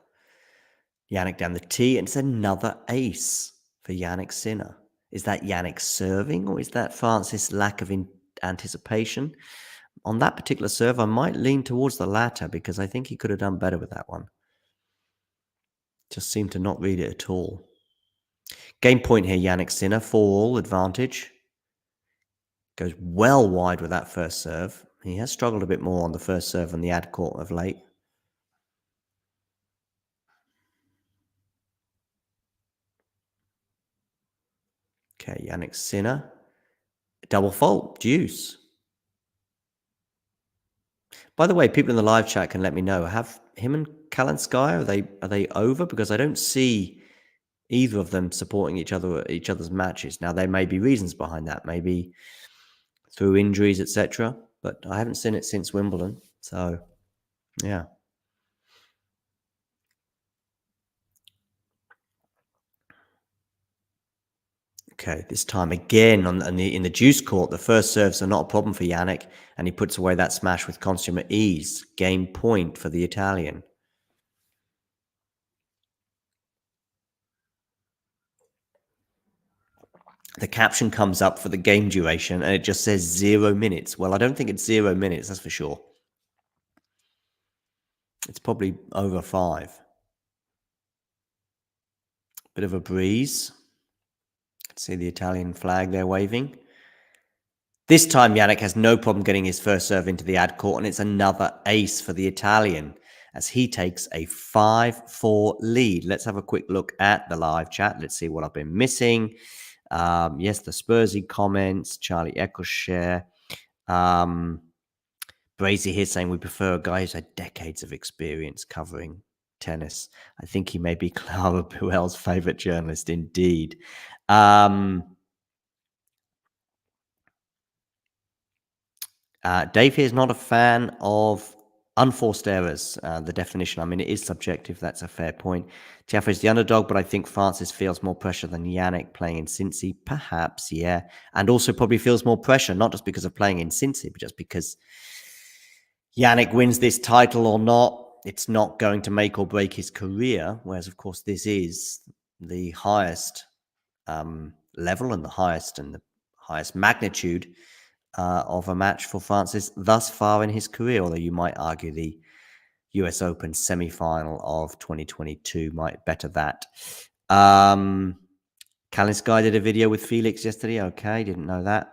Jannik down the tee, and it's another ace for Jannik Sinner. Is that Jannik serving, or is that Francis' lack of anticipation? On that particular serve, I might lean towards the latter because I think he could have done better with that one. Just seemed to not read it at all. Game point here, Jannik Sinner, 4-all advantage. Goes well wide with that first serve. He has struggled a bit more on the first serve on the ad court of late. Okay, Jannik Sinner. Double fault, deuce. By the way, people in the live chat can let me know. Have him and Kalinskaya, are they over? Because I don't see either of them supporting each other's matches. Now, there may be reasons behind that, maybe through injuries, etc. But I haven't seen it since Wimbledon. So, yeah. Okay, this time again in the deuce court, the first serves are not a problem for Jannik, and he puts away that smash with consummate ease. Game point for the Italian. The caption comes up for the game duration, and it just says 0 minutes. Well, I don't think it's 0 minutes, that's for sure. It's probably over 5. Bit of a breeze. See the Italian flag there waving. This time, Jannik has no problem getting his first serve into the ad court, and it's another ace for the Italian as he takes a 5-4 lead. Let's have a quick look at the live chat. Let's see what I've been missing. Yes, the Spursy comments, Charlie Eccles share. Brazy here saying we prefer a guy who's had decades of experience covering tennis. I think he may be Clara Buell's favorite journalist indeed. Dave here is not a fan of unforced errors. The definition, I mean, it is subjective. That's a fair point. Tiafoe is the underdog, but I think Francis feels more pressure than Jannik playing in Cincy. Perhaps, yeah. And also probably feels more pressure, not just because of playing in Cincy, but just because Jannik wins this title or not, it's not going to make or break his career. Whereas, of course, this is the highest level and the highest magnitude of a match for Francis thus far in his career, although you might argue the US Open semi-final of 2022 might better that. Callus Guy did a video with Felix yesterday. Okay, didn't know that.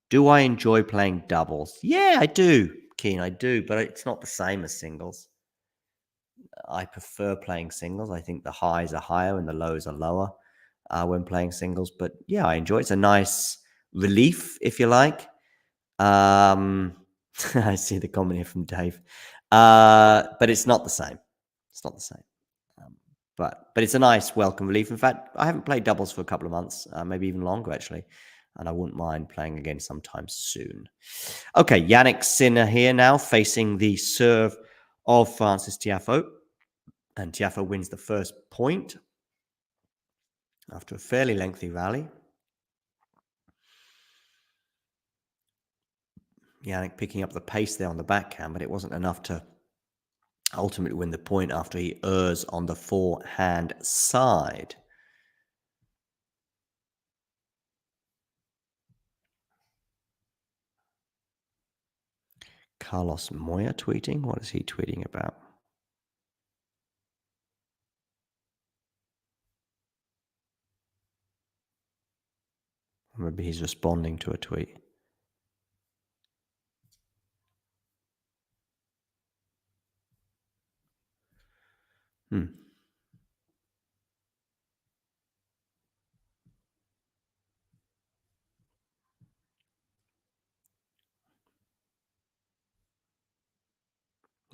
Do I enjoy playing doubles? Yeah, I do, Keen, I do, but it's not the same as singles. I prefer playing singles. I think the highs are higher and the lows are lower when playing singles. But yeah, I enjoy it. It's a nice relief, if you like. I see the comment here from Dave. But it's not the same. It's not the same. But it's a nice welcome relief. In fact, I haven't played doubles for a couple of months, maybe even longer, actually. And I wouldn't mind playing again sometime soon. Okay, Jannik Sinner here now, facing the serve of Francis Tiafoe. And Tiafoe wins the first point after a fairly lengthy rally. Jannik picking up the pace there on the backhand, but it wasn't enough to ultimately win the point after he errs on the forehand side. Carlos Moya tweeting? What is he tweeting about? Maybe he's responding to a tweet.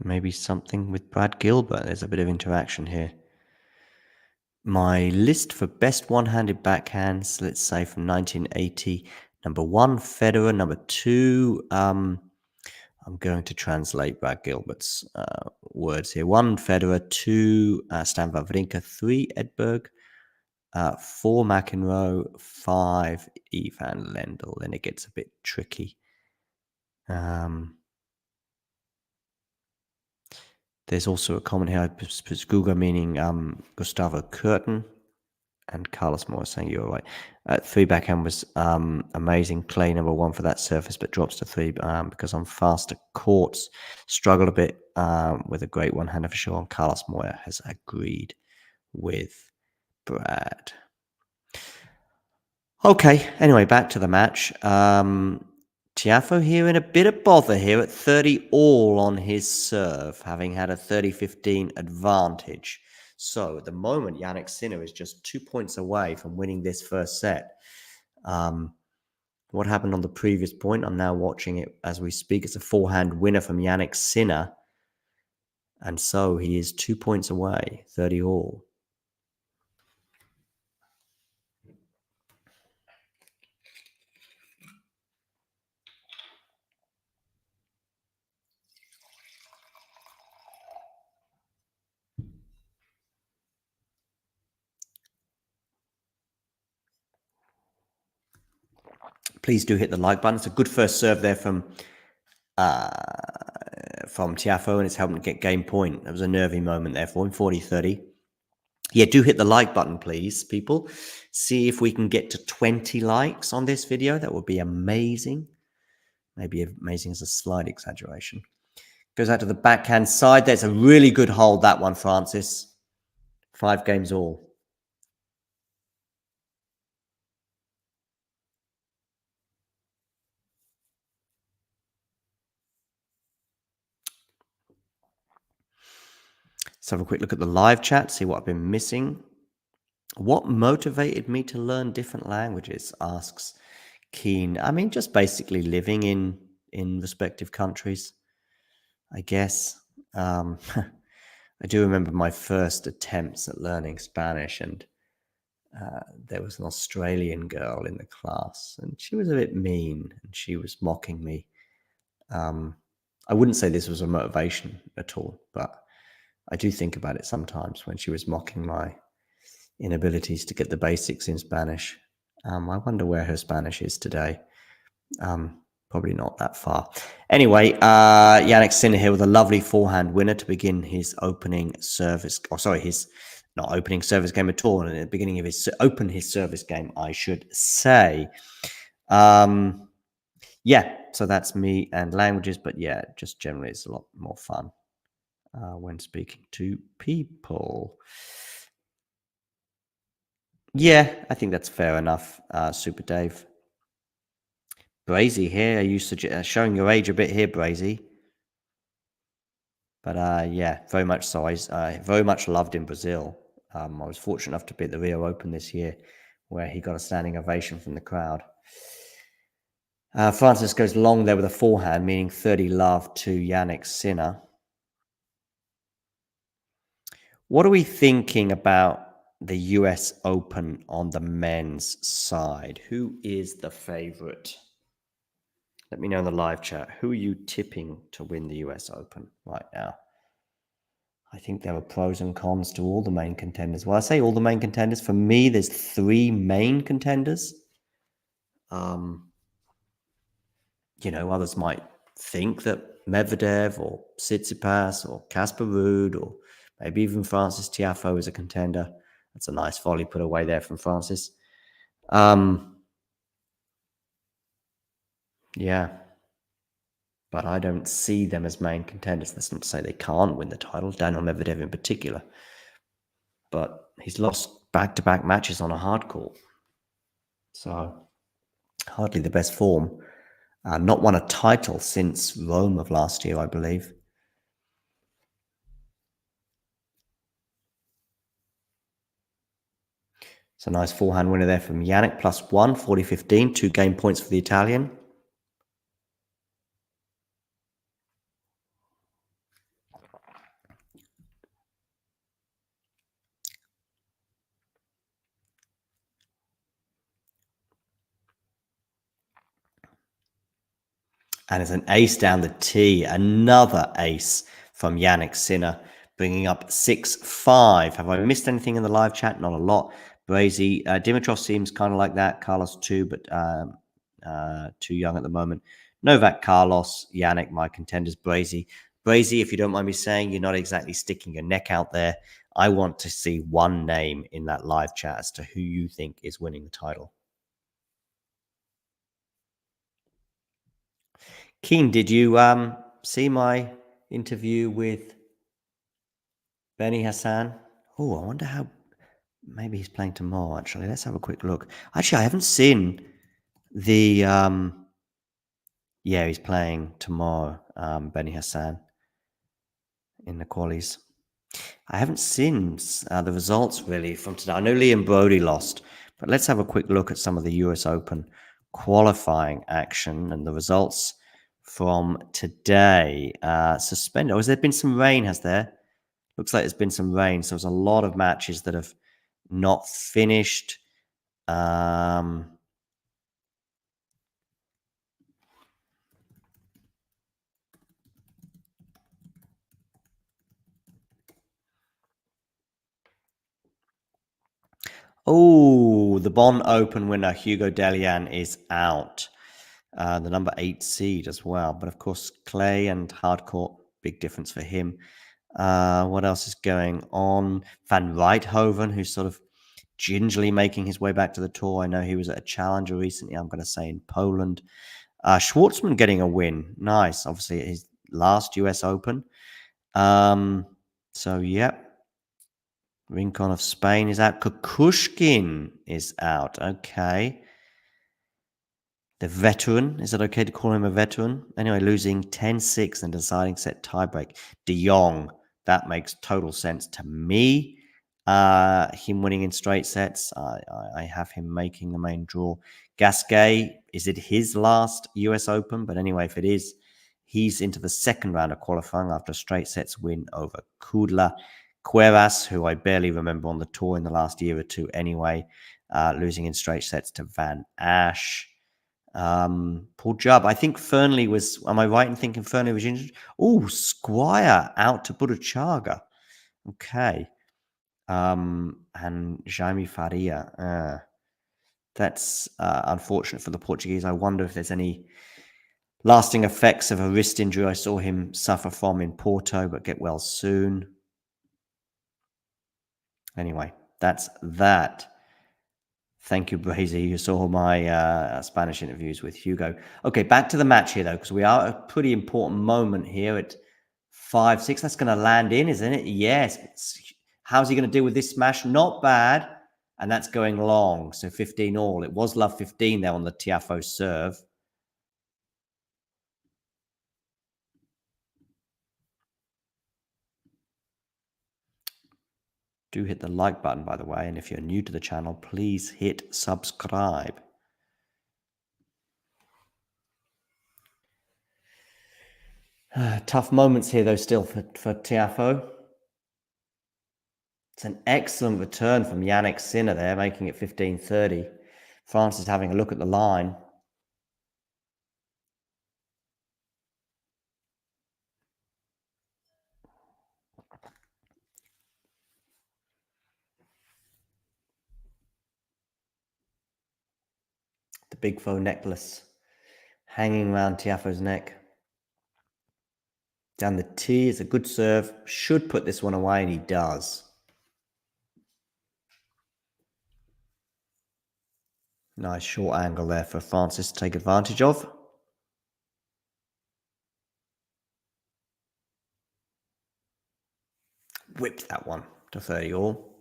Maybe something with Brad Gilbert. There's a bit of interaction here. My list for best one-handed backhands, let's say from 1980. Number 1, Federer. Number 2, I'm going to translate Brad Gilbert's words here. 1, Federer. 2, Stan Wawrinka. 3, Edberg. 4, McEnroe. 5, Ivan Lendl. Then it gets a bit tricky. There's also a comment here, Guga meaning Gustavo Kurten, and Carlos Moore saying you're right. 3 backhand was amazing. Clay number 1 for that surface, but drops to 3 because on faster courts. Struggled a bit with a great one-hander for sure. And Carlos Moya has agreed with Brad. Okay, anyway, back to the match. Tiafoe here in a bit of bother here at 30 all on his serve, having had a 30-15 advantage. So at the moment, Jannik Sinner is just 2 points away from winning this first set. What happened on the previous point? I'm now watching it as we speak. It's a forehand winner from Jannik Sinner. And so he is 2 points away, 30 all. Please do hit the like button. It's a good first serve there from Tiafoe, and it's helping get game point. That was a nervy moment there for him, 40-30. Yeah, do hit the like button, please, people. See if we can get to 20 likes on this video. That would be amazing. Maybe amazing is a slight exaggeration. Goes out to the backhand side. There's a really good hold, that one, Francis. 5 games all. Let's have a quick look at the live chat, see what I've been missing. What motivated me to learn different languages, asks Keen. I mean, just basically living in respective countries, I guess. I do remember my first attempts at learning Spanish, and there was an Australian girl in the class, and she was a bit mean, and she was mocking me. I wouldn't say this was a motivation at all, but I do think about it sometimes when she was mocking my inabilities to get the basics in Spanish. I wonder where her Spanish is today. Probably not that far. Anyway, Jannik Sinner here with a lovely forehand winner to begin his opening service. Oh, sorry, his not opening service game at all. And at the beginning of his service game, I should say. Yeah, so that's me and languages. But yeah, just generally, it's a lot more fun when speaking to people. Yeah, I think that's fair enough, Super Dave. Brazy here, are you showing your age a bit here, Brazy? But yeah, very much so. I very much loved in Brazil. I was fortunate enough to be at the Rio Open this year, where he got a standing ovation from the crowd. Francis goes long there with a forehand, meaning 30 love to Jannik Sinner. What are we thinking about the US Open on the men's side? Who is the favorite? Let me know in the live chat. Who are you tipping to win the US Open right now? I think there are pros and cons to all the main contenders. Well, I say all the main contenders. For me, there's 3 main contenders. Others might think that Medvedev or Tsitsipas or Casper Ruud or maybe even Francis Tiafoe is a contender. That's a nice volley put away there from Francis. Yeah. But I don't see them as main contenders. That's not to say they can't win the title, Daniel Medvedev in particular. But he's lost back-to-back matches on a hard court. So hardly the best form. Not won a title since Rome of last year, I believe. It's a nice forehand winner there from Jannik, +1, 40-15, 2 game points for the Italian. And it's an ace down the tee, another ace from Jannik Sinner, bringing up 6-5. Have I missed anything in the live chat? Not a lot. Brazy, Dimitrov seems kind of like that. Carlos too, but too young at the moment. Novak, Carlos, Jannik, my contenders. Brazy, if you don't mind me saying, you're not exactly sticking your neck out there. I want to see one name in that live chat as to who you think is winning the title. Keen, did you see my interview with Benny Hassan? Oh, I wonder how. Maybe he's playing tomorrow, actually. Let's have a quick look. Actually, I haven't seen the. Yeah, he's playing tomorrow, Benny Hassan, in the qualies. I haven't seen the results really from today. I know Liam Brody lost, but let's have a quick look at some of the US Open qualifying action and the results from today. Suspended. Oh, has there been some rain? Has there? Looks like there's been some rain. So there's a lot of matches that have not finished. Oh, Oh, the Bonn Open winner, Hugo Delian, is out. The number 8 seed as well. But of course, clay and hardcourt, big difference for him. What else is going on? Van Rijthoven, who's sort of gingerly making his way back to the tour. I know he was at a challenger recently, I'm going to say in Poland. Schwartzman getting a win. Nice. Obviously, his last US Open. So, yep. Rincon of Spain is out. Kukushkin is out. Okay. The veteran. Is it okay to call him a veteran? Anyway, losing 10-6 and deciding set tiebreak. De Jong. That makes total sense to me. Him winning in straight sets. I have him making the main draw. Gasquet. Is it his last US Open? But anyway, if it is, he's into the second round of qualifying after a straight sets win over Kudla. Cuevas, who I barely remember on the tour in the last year or two anyway, losing in straight sets to Van Ash. Paul Jubb. I think Fernley was, am I right in thinking Fernley was injured? Oh, Squire out to Budachaga. Okay. And Jaime Faria. That's unfortunate for the Portuguese. I wonder if there's any lasting effects of a wrist injury I saw him suffer from in Porto, but get well soon. Anyway, that's that. Thank you, Brazy. You saw my Spanish interviews with Hugo. Okay, back to the match here, though, because we are at a pretty important moment here at 5-6. That's going to land in, isn't it? Yes. How's he going to deal with this smash? Not bad. And that's going long. So 15 all. It was love 15 there on the Tiafoe serve. Do hit the like button, by the way. And if you're new to the channel, please hit subscribe. Tough moments here, though, still for Tiafoe. It's an excellent return from Jannik Sinner there, making it 15-30. France is having a look at the line. The big faux necklace hanging around Tiafoe's neck. Down the tee is a good serve. Should put this one away, and he does. Nice short angle there for Francis to take advantage of. Whipped that one to 30 all.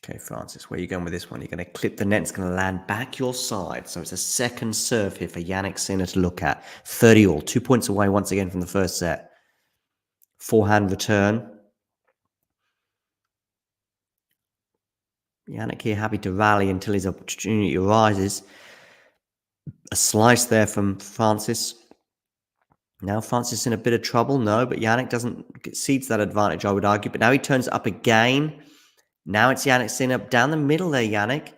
Okay, Francis, where are you going with this one? You're going to clip the net. It's going to land back your side. So it's a second serve here for Jannik Sinner to look at. 30 all. 2 points away once again from the first set. Forehand return. Jannik here happy to rally until his opportunity arises. A slice there from Francis. Now Francis in a bit of trouble. No, but Jannik doesn't cedes that advantage, I would argue. But now he turns up again. Now it's Jannik Sinner down the middle there, Jannik.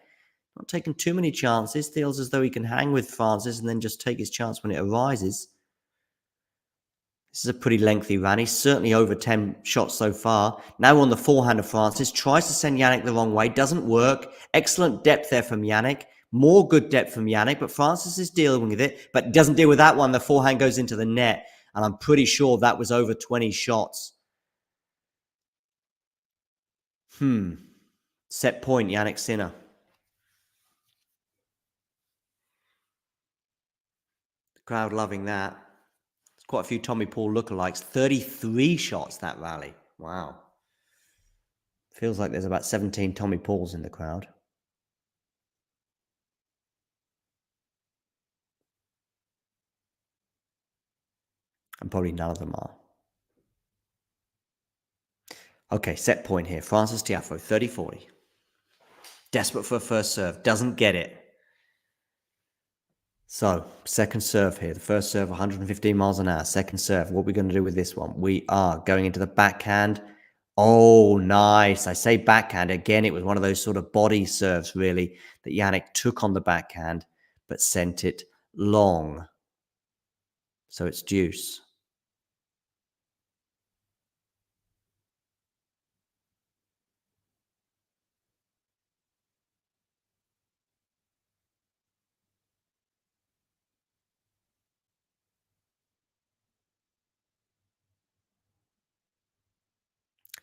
Not taking too many chances. Feels as though he can hang with Francis and then just take his chance when it arises. This is a pretty lengthy run. He's certainly over 10 shots so far. Now we're on the forehand of Francis. Tries to send Jannik the wrong way. Doesn't work. Excellent depth there from Jannik. More good depth from Jannik, but Francis is dealing with it. But doesn't deal with that one. The forehand goes into the net. And I'm pretty sure that was over 20 shots. Set point, Jannik Sinner. The crowd loving that. Quite a few Tommy Paul lookalikes. 33 shots that rally. Wow. Feels like there's about 17 Tommy Pauls in the crowd. And probably none of them are. Okay, set point here. Francis Tiafoe, 30-40. Desperate for a first serve. Doesn't get it. So, second serve here. The first serve, 115 miles an hour. Second serve. What are we going to do with this one? We are going into the backhand. Oh, nice. I say backhand. Again, it was one of those sort of body serves, really, that Jannik took on the backhand, but sent it long. So it's deuce.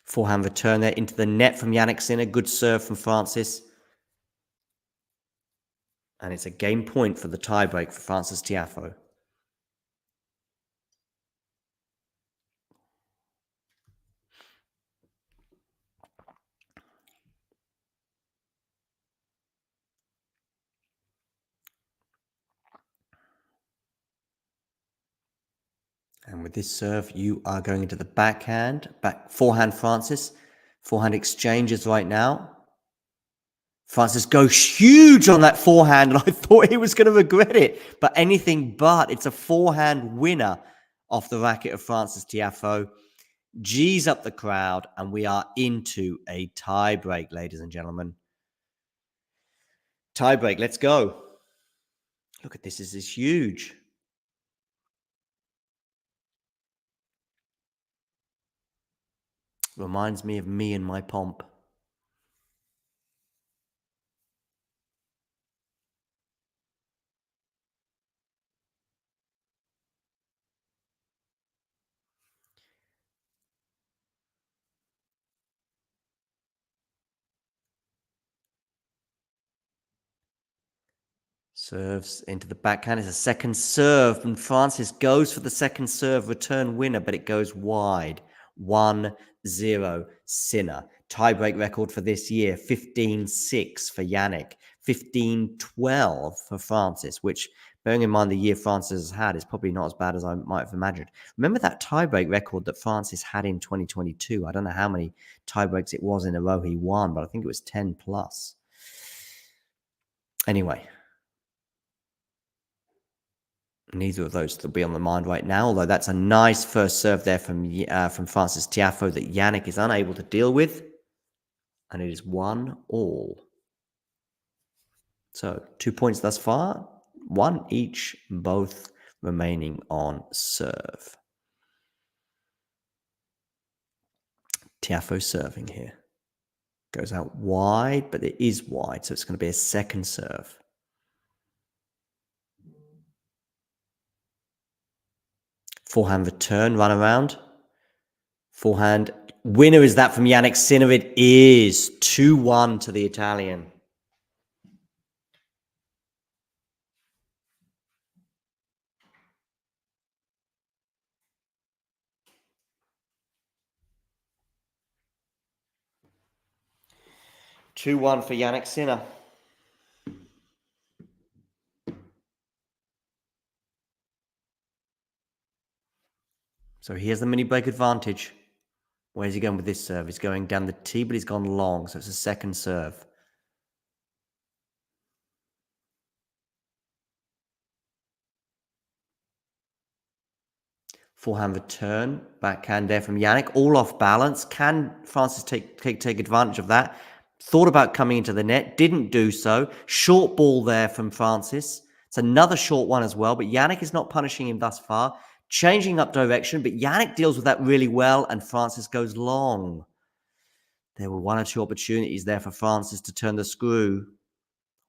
Forehand return there into the net from Jannik Sinner. Good serve from Francis. And it's a game point for the tiebreak for Francis Tiafoe. And with this serve, you are going into the backhand. Forehand Francis. Forehand exchanges right now. Francis goes huge on that forehand, and I thought he was going to regret it. But anything but. It's a forehand winner off the racket of Francis Tiafoe. G's up the crowd, and we are into a tie break, ladies and gentlemen. Tie break, let's go. Look at this, this is huge. Reminds me of me and my pomp. Serves into the backhand. It's a second serve, and Francis goes for the second serve, return winner, but it goes wide. 1-0 Sinner. Tiebreak record for this year, 15-6 for Jannick, 15-12 for Francis, which, bearing in mind the year Francis has had, is probably not as bad as I might have imagined. Remember that tiebreak record that Francis had in 2022? I don't know how many tiebreaks it was in a row he won, but I think it was 10 plus. Anyway, neither of those will be on the mind right now, although that's a nice first serve there from Francis Tiafoe that Jannick is unable to deal with. And it is 1-1. So 2 points thus far, 1 each, both remaining on serve. Tiafoe serving here. Goes out wide, but it is wide, so it's going to be a second serve. Forehand return, run around. Forehand winner, is that from Jannik Sinner? It is 2-1 to the Italian. Two 2-1 for Jannik Sinner. So here's the mini break advantage. Where's he going with this serve? He's going down the tee, but he's gone long, so it's a second serve. Forehand return, backhand there from Jannik, all off balance. Can Francis take advantage of that? Thought about coming into the net, didn't do so. Short ball there from Francis. It's another short one as well, but Jannik is not punishing him thus far. Changing up direction, but Jannik deals with that really well, and Francis goes long. There were 1 or 2 opportunities there for Francis to turn the screw.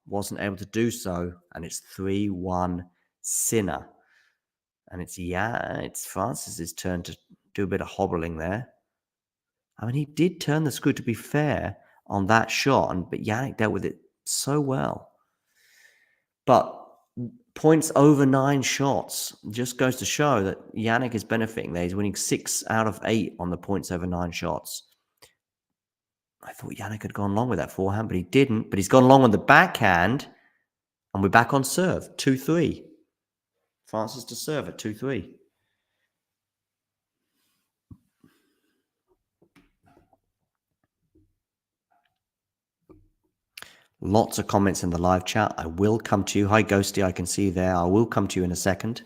Wasn't able to do so, and it's 3-1 Sinner. And it's Francis's turn to do a bit of hobbling there. I mean, he did turn the screw, to be fair, on that shot, but Jannik dealt with it so well. But points over 9 shots just goes to show that Jannik is benefiting there. He's winning 6 out of 8 on the points over 9 shots. I thought Jannik had gone long with that forehand, but he didn't. But he's gone long on the backhand, and we're back on serve, 2-3. Francis to serve at 2-3. Lots of comments in the live chat. I will come to you. Hi, Ghosty. I can see you there. I will come to you in a second.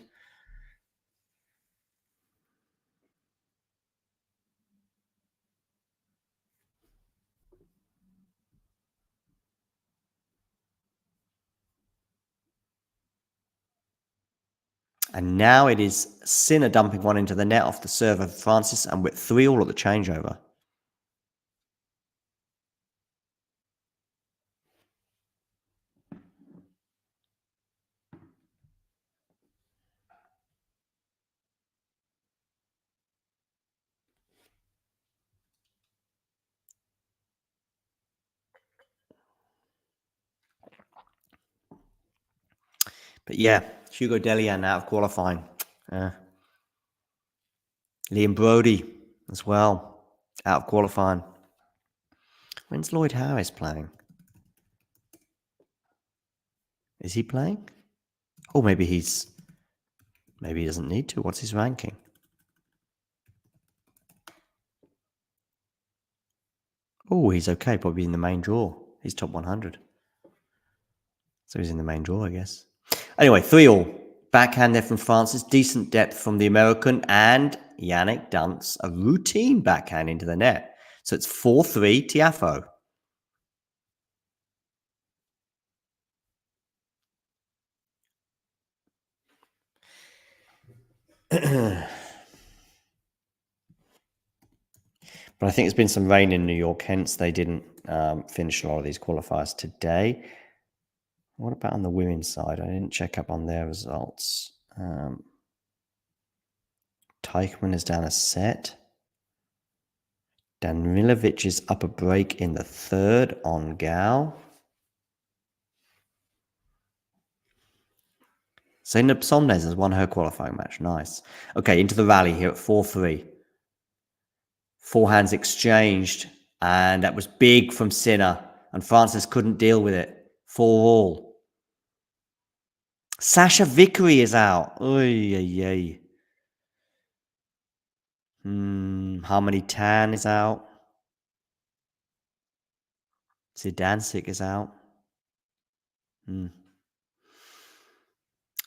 And now it is Sinner dumping one into the net off the serve of Francis, and with 3-3 at the changeover. But yeah, Hugo Delian out of qualifying. Liam Brody as well, out of qualifying. When's Lloyd Harris playing? Is he playing? Or maybe he doesn't need to. What's his ranking? Oh, he's okay. Probably in the main draw. He's top 100. So he's in the main draw, I guess. Anyway, 3-all. Backhand there from Francis. Decent depth from the American. And Jannik dunks a routine backhand into the net. So it's 4-3 Tiafoe. But I think there's been some rain in New York, hence they didn't finish a lot of these qualifiers today. What about on the women's side? I didn't check up on their results. Teichmann is down a set. Danilovic is up a break in the third on Gao. Zeynep Somnes has won her qualifying match. Nice. Okay, into the rally here at 4-3. Forehands exchanged, and that was big from Sinner, and Francis couldn't deal with it. 4-all. Sasha Vickery is out. Oy. Harmony Tan is out. Zidansik is out.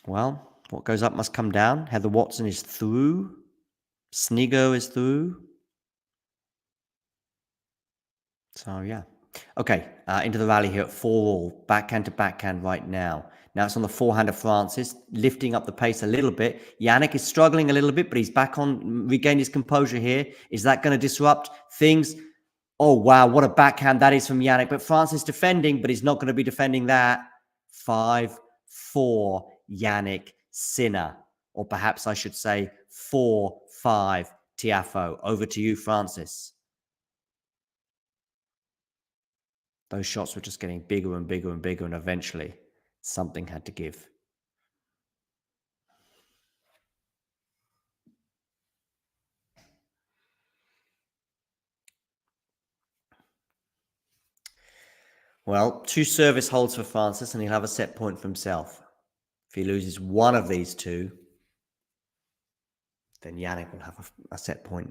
Well, what goes up must come down. Heather Watson is through. Snigo is through. So, yeah. Okay, into the rally here at 4-all. Backhand to backhand right now. Now it's on the forehand of Francis, lifting up the pace a little bit. Jannik is struggling a little bit, but he's back on, regained his composure here. Is that going to disrupt things? Oh, wow, what a backhand that is from Jannik. But Francis defending, but he's not going to be defending that. 5-4 Jannik Sinner. Or perhaps I should say 4-5 Tiafoe. Over to you, Francis. Those shots were just getting bigger and bigger and bigger, and eventually something had to give. Well, 2 service holds for Francis, and he'll have a set point for himself. If he loses one of these 2, then Jannik will have a set point.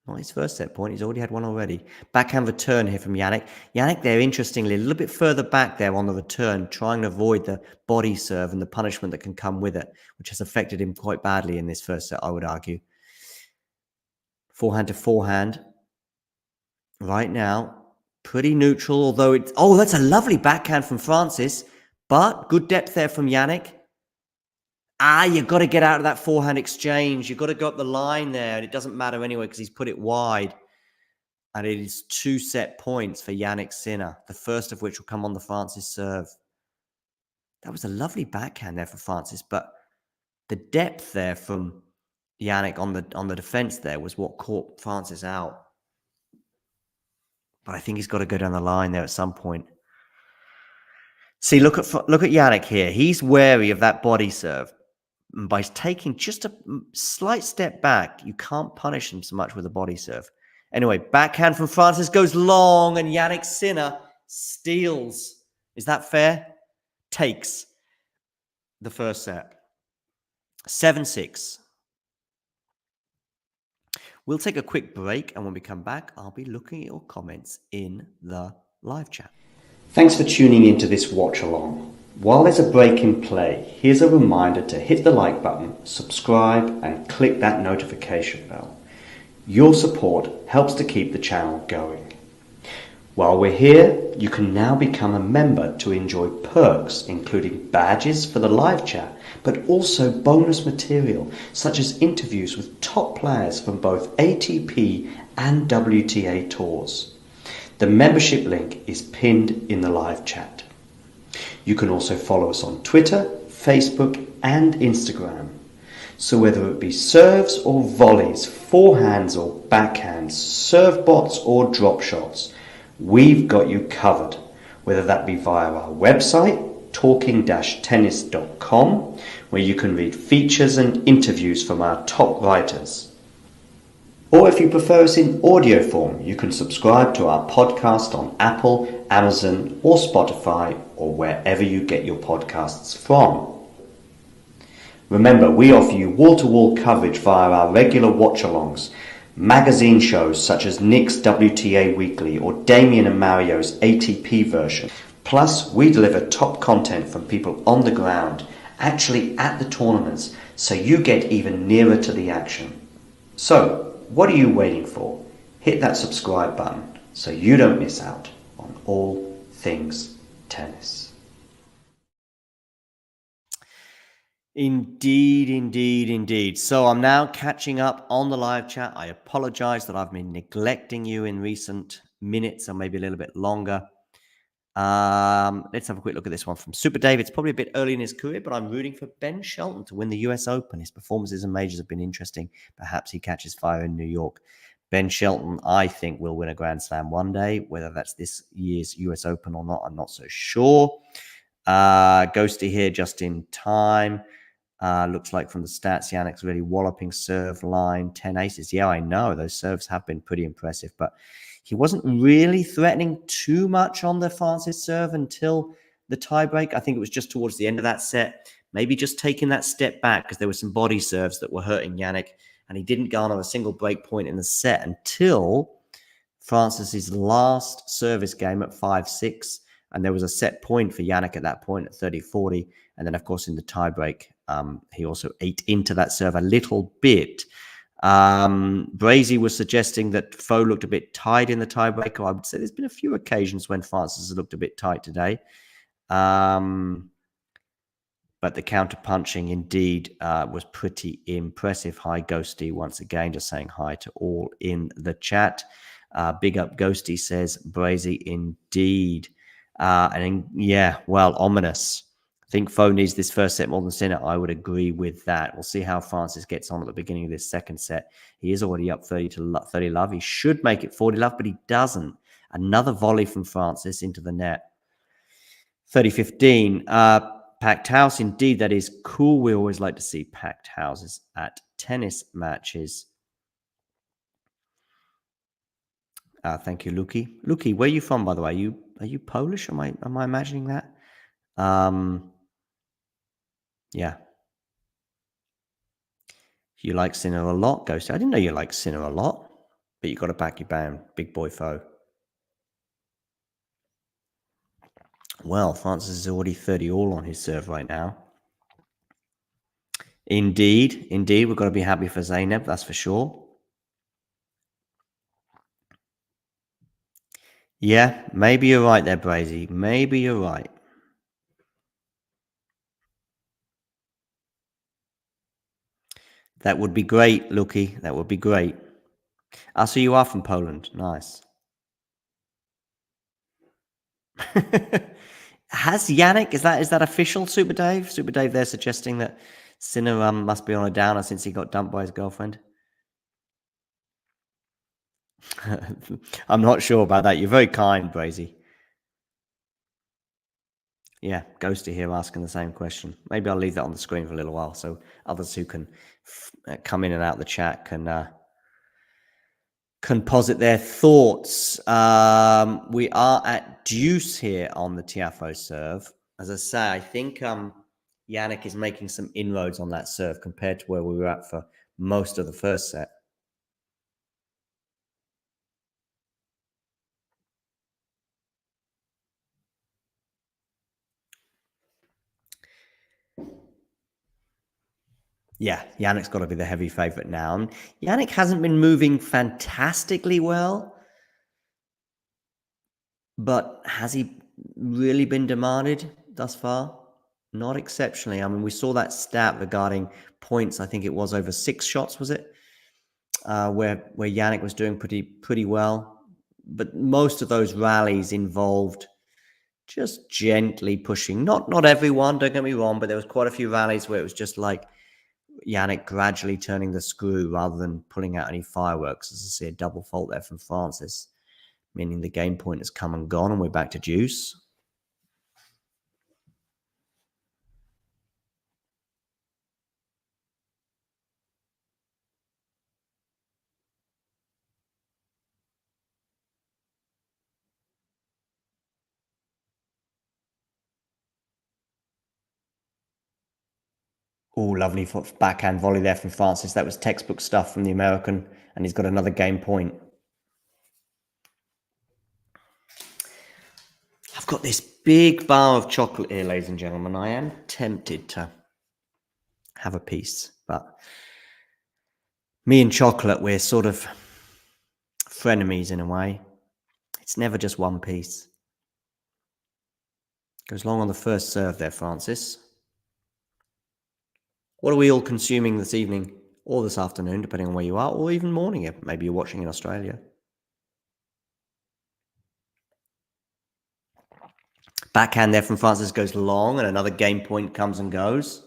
Not his first set point. He's already had one already. Backhand return here from Jannik. Jannik there, interestingly, a little bit further back there on the return, trying to avoid the body serve and the punishment that can come with it, which has affected him quite badly in this first set, I would argue. Forehand to forehand. Right now, pretty neutral, although it's... Oh, that's a lovely backhand from Francis, but good depth there from Jannik. You've got to get out of that forehand exchange. You've got to go up the line there, and it doesn't matter anyway because he's put it wide. And it is 2 set points for Jannik Sinner, the first of which will come on the Francis serve. That was a lovely backhand there for Francis, but the depth there from Jannik on the defense there was what caught Francis out. But I think he's got to go down the line there at some point. See, look at Jannik here. He's wary of that body serve. And by taking just a slight step back, you can't punish him so much with a body serve. Anyway, backhand from Francis goes long, and Jannik Sinner steals. Is that fair? Takes the first set. 7-6. We'll take a quick break, and when we come back, I'll be looking at your comments in the live chat. Thanks for tuning into this watch along. While there's a break in play, here's a reminder to hit the like button, subscribe, and click that notification bell. Your support helps to keep the channel going. While we're here, you can now become a member to enjoy perks, including badges for the live chat, but also bonus material, such as interviews with top players from both ATP and WTA tours. The membership link is pinned in the live chat. You can also follow us on Twitter, Facebook, and Instagram. So whether it be serves or volleys, forehands or backhands, serve bots or drop shots, we've got you covered, whether that be via our website, talking-tennis.com, where you can read features and interviews from our top writers. Or if you prefer us in audio form, you can subscribe to our podcast on Apple, Amazon, or Spotify, or wherever you get your podcasts from. Remember, we offer you wall-to-wall coverage via our regular watch-alongs, magazine shows such as Nick's WTA Weekly or Damien and Mario's ATP version. Plus, we deliver top content from people on the ground, actually at the tournaments, so you get even nearer to the action. So, what are you waiting for? Hit that subscribe button so you don't miss out on all things tennis. Indeed. So I'm now catching up on the live chat. I apologize that I've been neglecting you in recent minutes or maybe a little bit longer. Let's have a quick look at this one from Super Dave. It's probably a bit early in his career, but I'm rooting for Ben Shelton to win the US Open. His performances in majors have been interesting. Perhaps he catches fire in New York. Ben Shelton, I think, will win a Grand Slam one day. Whether that's this year's US Open or not, I'm not so sure. Ghosty here just in time. Looks like from the stats, Jannik's really walloping serve line, 10 aces. Yeah, I know. Those serves have been pretty impressive, but he wasn't really threatening too much on the Francis serve until the tiebreak. I think it was just towards the end of that set, maybe just taking that step back because there were some body serves that were hurting Jannik, and he didn't garner a single break point in the set until Francis's last service game at 5-6. And there was a set point for Jannik at that point at 30-40. And then, of course, in the tiebreak, he also ate into that serve a little bit. Brazy was suggesting that Foe looked a bit tight in the tiebreaker. I would say there's been a few occasions when Francis has looked a bit tight today. But the counter-punching indeed was pretty impressive. Hi, Ghosty, once again, just saying hi to all in the chat. Big up Ghosty says, Brazy indeed. Ominous. I think Foe needs this first set more than Sinner. I would agree with that. We'll see how Francis gets on at the beginning of this second set. He is already up 30 love. He should make it 40 love, but he doesn't. Another volley from Francis into the net. 30-15. Packed house, indeed. That is cool. We always like to see packed houses at tennis matches. Thank you, Luki. Luki, where are you from, by the way? Are you Polish? Am I imagining that? Yeah. You like Sinner a lot, Ghost. I didn't know you liked Sinner a lot, but you got to back your band, big boy Foe. Well, Francis is already 30 all on his serve right now. Indeed. We've got to be happy for Zaynab, that's for sure. Yeah, maybe you're right there, Brazy. Maybe you're right. That would be great, Luki. That would be great. So you are from Poland. Nice. Has Jannik, is that official, Super Dave? Super Dave there suggesting that Sinner must be on a downer since he got dumped by his girlfriend. I'm not sure about that. You're very kind, Brazy. Yeah, Ghosty here asking the same question. Maybe I'll leave that on the screen for a little while so others who can come in and out of the chat can posit their thoughts. We are at deuce here on the Tiafoe serve. As I say, I think Jannik is making some inroads on that serve compared to where we were at for most of the first set. Yeah, Jannik's got to be the heavy favorite now. And Jannik hasn't been moving fantastically well, but has he really been demanded thus far? Not exceptionally. I mean, we saw that stat regarding points. I think it was over 6 shots, was it? Where Jannik was doing pretty well. But most of those rallies involved just gently pushing. Not everyone, don't get me wrong, but there was quite a few rallies where it was just like Jannik gradually turning the screw rather than pulling out any fireworks. As I see, a double fault there from Francis, meaning the game point has come and gone and we're back to deuce. Oh, lovely backhand volley there from Francis. That was textbook stuff from the American, and he's got another game point. I've got this big bar of chocolate here, ladies and gentlemen. I am tempted to have a piece, but me and chocolate, we're sort of frenemies in a way. It's never just one piece. Goes long on the first serve there, Francis. What are we all consuming this evening or this afternoon, depending on where you are, or even morning if maybe you're watching in Australia? Backhand there from Francis goes long, and another game point comes and goes.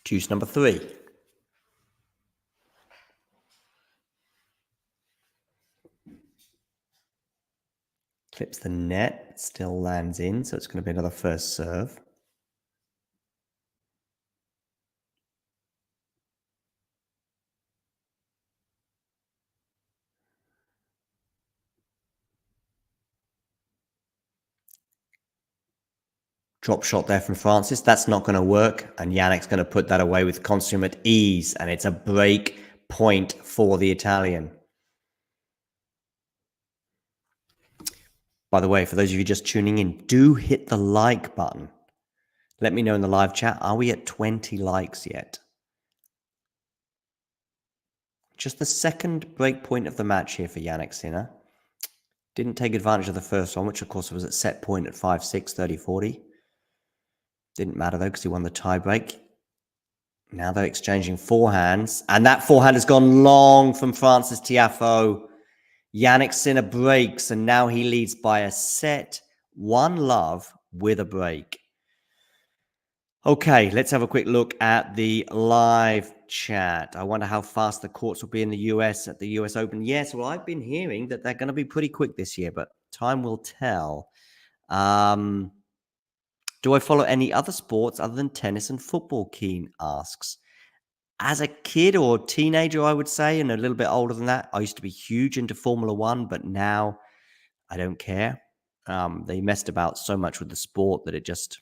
Juice number 3. Clips the net, still lands in, so it's going to be another first serve. Drop shot there from Francis. That's not going to work. And Jannick's going to put that away with consummate ease. And it's a break point for the Italian. By the way, for those of you just tuning in, do hit the like button. Let me know in the live chat, are we at 20 likes yet? Just the second break point of the match here for Jannik Sinner. Didn't take advantage of the first one, which of course was at set point at 5-6, 30-40. Didn't matter though, because he won the tie break. Now they're exchanging forehands. And that forehand has gone long from Francis Tiafoe. Jannik Sinner breaks, and now he leads by a set. 1-love with a break. Okay, let's have a quick look at the live chat. I wonder how fast the courts will be in the US at the US Open. Yes, well, I've been hearing that they're going to be pretty quick this year, but time will tell. Do I follow any other sports other than tennis and football? Keen asks. As a kid or teenager, I would say, and a little bit older than that, I used to be huge into Formula One, but now I don't care. They messed about so much with the sport that it just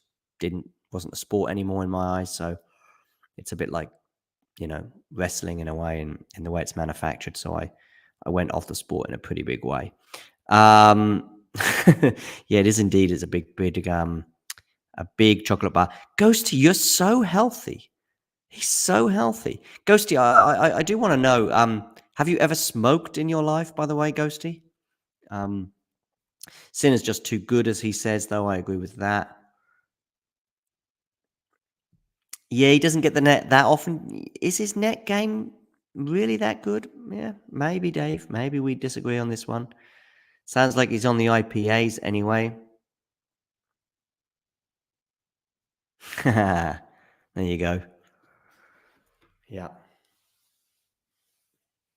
wasn't a sport anymore in my eyes. So it's a bit like, wrestling in a way, and in the way it's manufactured. So I went off the sport in a pretty big way. Yeah, it is indeed. It's a big chocolate bar. Ghosty, you're so healthy. He's so healthy. Ghosty, I do want to know, have you ever smoked in your life, by the way, Ghosty? Sinner's just too good, as he says, though. I agree with that. Yeah, he doesn't get the net that often. Is his net game really that good? Yeah, maybe, Dave. Maybe we disagree on this one. Sounds like he's on the IPAs anyway. There you go. Yeah.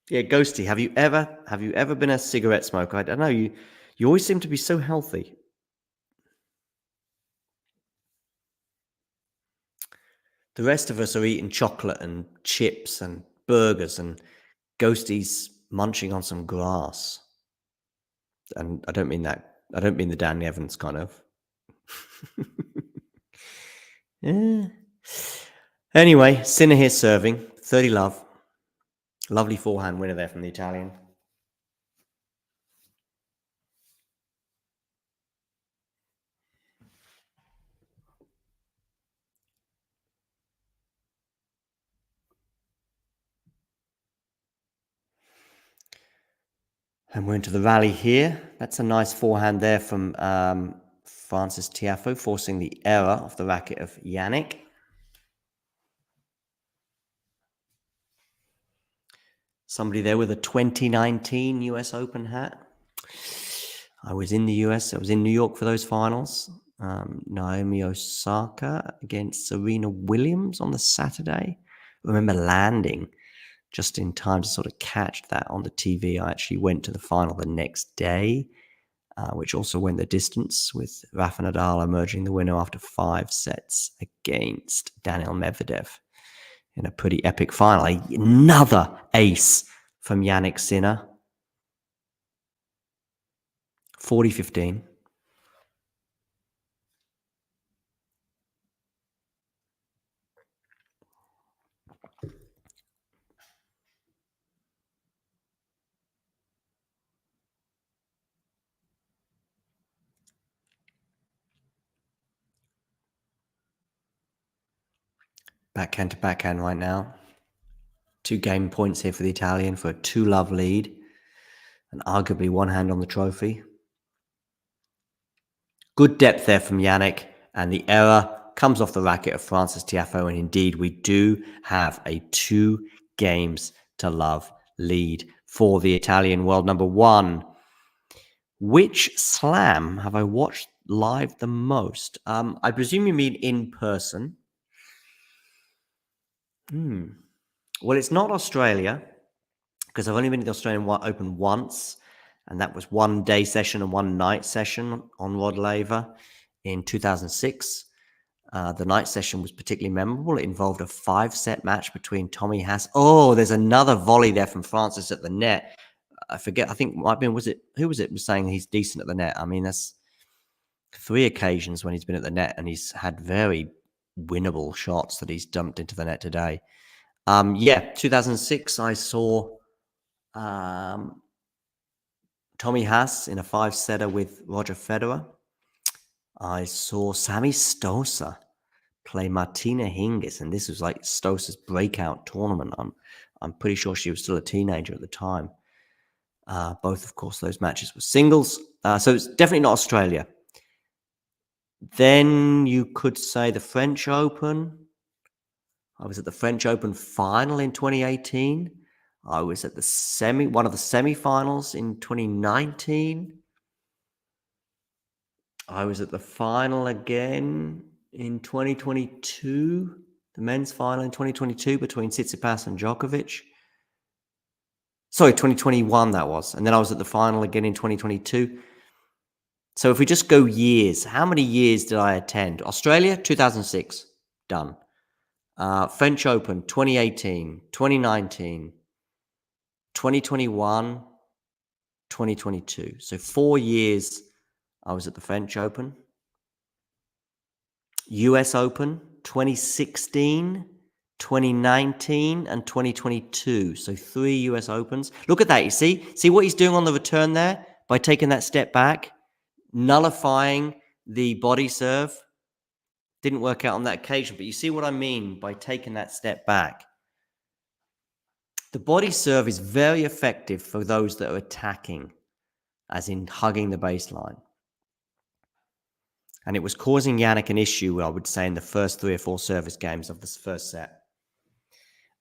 Yeah, Ghosty, have you ever been a cigarette smoker? I don't know. You always seem to be so healthy. The rest of us are eating chocolate and chips and burgers, and Ghosty's munching on some grass. And I don't mean that. I don't mean the Dan Evans kind of. Yeah. Anyway, Sinner here serving. 30-love. Lovely forehand winner there from the Italian. And we're into the rally here. That's a nice forehand there from Francis Tiafoe, forcing the error off the racket of Jannik. Somebody there with a 2019 US Open hat. I was in the US. I was in New York for those finals. Naomi Osaka against Serena Williams on the Saturday. I remember landing just in time to sort of catch that on the TV. I actually went to the final the next day, which also went the distance, with Rafa Nadal emerging the winner after 5 sets against Daniil Medvedev in a pretty epic final. Another ace from Jannik Sinner. 40-15. Backhand to backhand right now. 2 game points here for the Italian for a 2-love lead. And arguably one hand on the trophy. Good depth there from Jannik. And the error comes off the racket of Francis Tiafoe. And indeed, we do have a 2 games to love lead for the Italian world number 1. Which slam have I watched live the most? I presume you mean in person. Well, it's not Australia, because I've only been to the Australian Open once, and that was 1 day session and 1 night session on Rod Laver in 2006. The night session was particularly memorable. It involved a 5-set match between Tommy Haas. Oh, there's another volley there from Francis at the net. I forget. I think who was it was saying he's decent at the net. I mean, that's 3 occasions when he's been at the net, and he's had very winnable shots that he's dumped into the net today. 2006, I saw Tommy Haas in a 5-setter with Roger Federer. I saw Sammy Stosur play Martina Hingis, and this was like Stosur's breakout tournament. I'm pretty sure she was still a teenager at the time. Both, of course, those matches were singles. So it's definitely not Australia. Then you could say the French Open. I was at the French Open final in 2018. I was at one of the semifinals in 2019. I was at the final again in 2022, the men's final in 2022 between Tsitsipas and Djokovic. Sorry, 2021 that was. And then I was at the final again in 2022. So if we just go years, how many years did I attend? Australia, 2006, done. French Open, 2018, 2019, 2021, 2022. So 4 years I was at the French Open. US Open, 2016, 2019, and 2022. So 3 US Opens. Look at that. You see what he's doing on the return there by taking that step back, nullifying the body serve. Didn't work out on that occasion, but you see what I mean by taking that step back. The body serve is very effective for those that are attacking, as in hugging the baseline. And it was causing Jannik an issue, I would say, in the first 3 or 4 service games of this first set.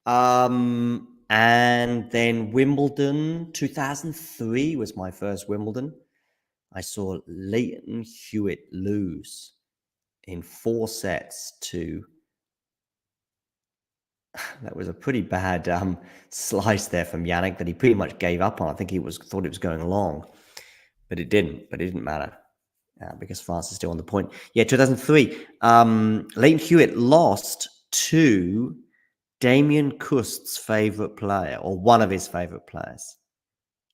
And then Wimbledon, 2003 was my first Wimbledon. I saw Leighton Hewitt lose in 4 sets to... That was a pretty bad slice there from Jannik that he pretty much gave up on. I think he thought it was going long, but it didn't. But it didn't matter because France is still on the point. Yeah, 2003. Leighton Hewitt lost to Damien Kust's favorite player, or one of his favorite players,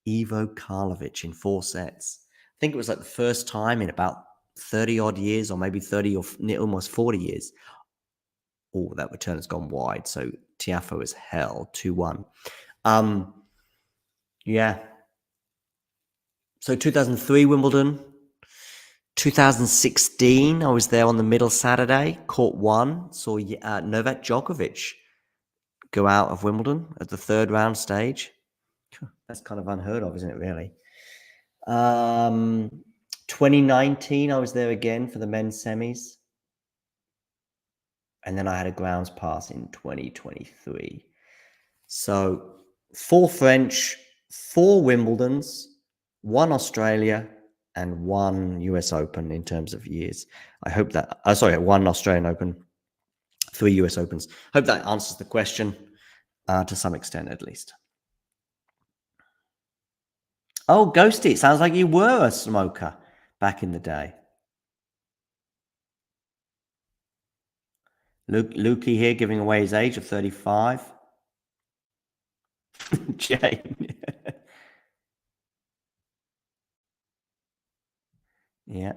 Ivo Karlovic, in 4 sets. I think it was like the first time in about 30 odd years, or maybe 30 or almost 40 years. Oh, that return has gone wide. So Tiafoe is held 2-1. Yeah. So 2003 Wimbledon. 2016, I was there on the middle Saturday, court 1. Saw Novak Djokovic go out of Wimbledon at the 3rd round stage. That's kind of unheard of, isn't it, really? 2019, I was there again for the men's semis. And then I had a grounds pass in 2023. So 4 French, 4 Wimbledons, 1 Australia, and 1 US Open in terms of years. I hope that, 1 Australian Open, 3 US Opens. Hope that answers the question to some extent, at least. Oh, Ghosty, it sounds like you were a smoker back in the day. Lukey here giving away his age of 35. Jane. Yeah.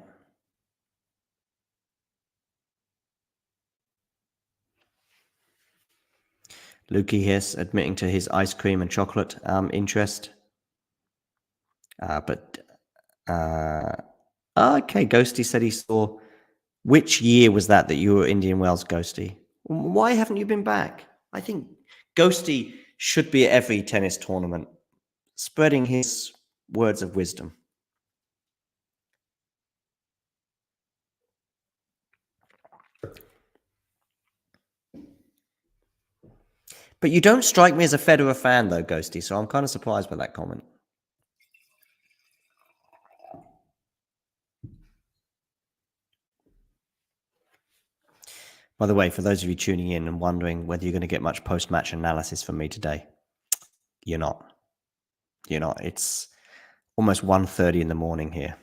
Lukey here admitting to his ice cream and chocolate interest. Okay, Ghosty said he saw. Which year was that you were Indian Wells, Ghosty? Why haven't you been back? I think Ghosty should be at every tennis tournament, spreading his words of wisdom. But you don't strike me as a Federer fan, though, Ghosty, so I'm kind of surprised by that comment. By the way, for those of you tuning in and wondering whether you're going to get much post-match analysis from me today, you're not. You're not. It's almost 1:30 in the morning here.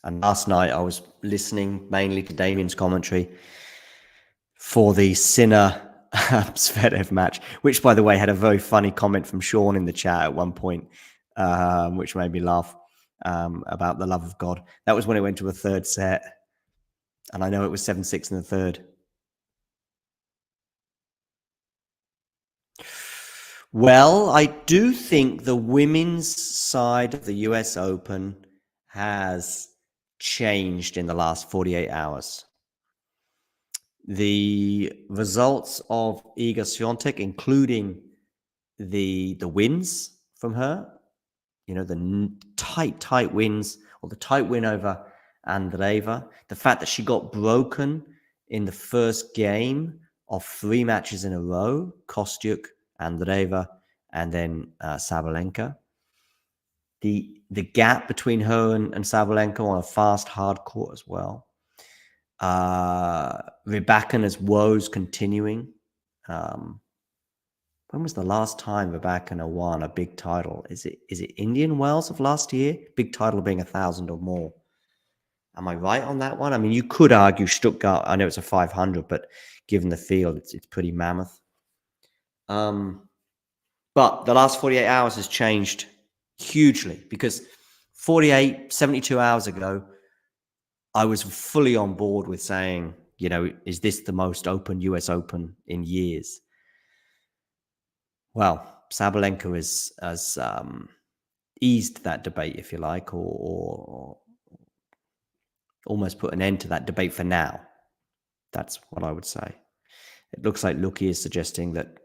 And last night I was listening mainly to Damien's commentary for the Sinner Zverev match, which, by the way, had a very funny comment from Sean in the chat at one point, which made me laugh about the love of God. That was when it went to a third set. And I know it was 7-6 in the third. Well, I do think the women's side of the US Open has changed in the last 48 hours. The results of Iga Swiatek, including the wins from her, the tight wins, or the tight win over Andreeva, the fact that she got broken in the first game of 3 matches in a row, Kostyuk, Andreeva, and then Sabalenka. The gap between her and Sabalenka on a fast, hard court as well. Rybakina's woes continuing. When was the last time Rybakina won a big title? Is it Indian Wells of last year? Big title being 1,000 or more. Am I right on that one? I mean, you could argue Stuttgart. I know it's a 500, but given the field, it's pretty mammoth. But the last 48 hours has changed hugely, because 72 hours ago, I was fully on board with saying, is this the most open US Open in years? Well, Sabalenka has eased that debate, if you like, or almost put an end to that debate for now. That's what I would say. It looks like Lucky is suggesting that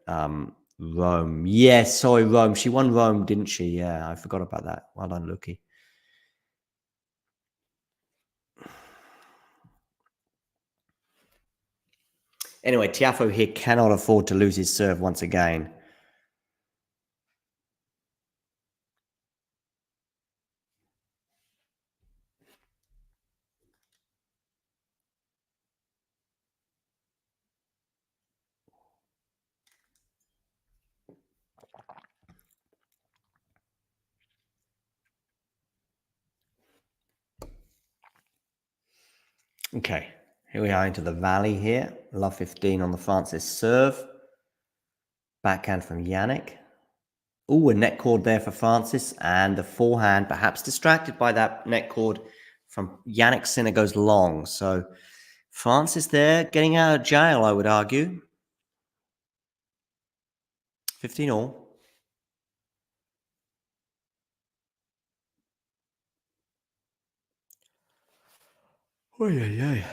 Rome. Yes, sorry, Rome. She won Rome, didn't she? Yeah, I forgot about that. Well done, Lucky. Anyway, Tiafoe here cannot afford to lose his serve once again. Okay, here we are into the valley here. Love 15 on the Francis serve. Backhand from Jannick. Oh, a net cord there for Francis, and the forehand, perhaps distracted by that net cord from Jannik Sinner, goes long. So Francis there getting out of jail, I would argue. 15 all. Oh, yeah.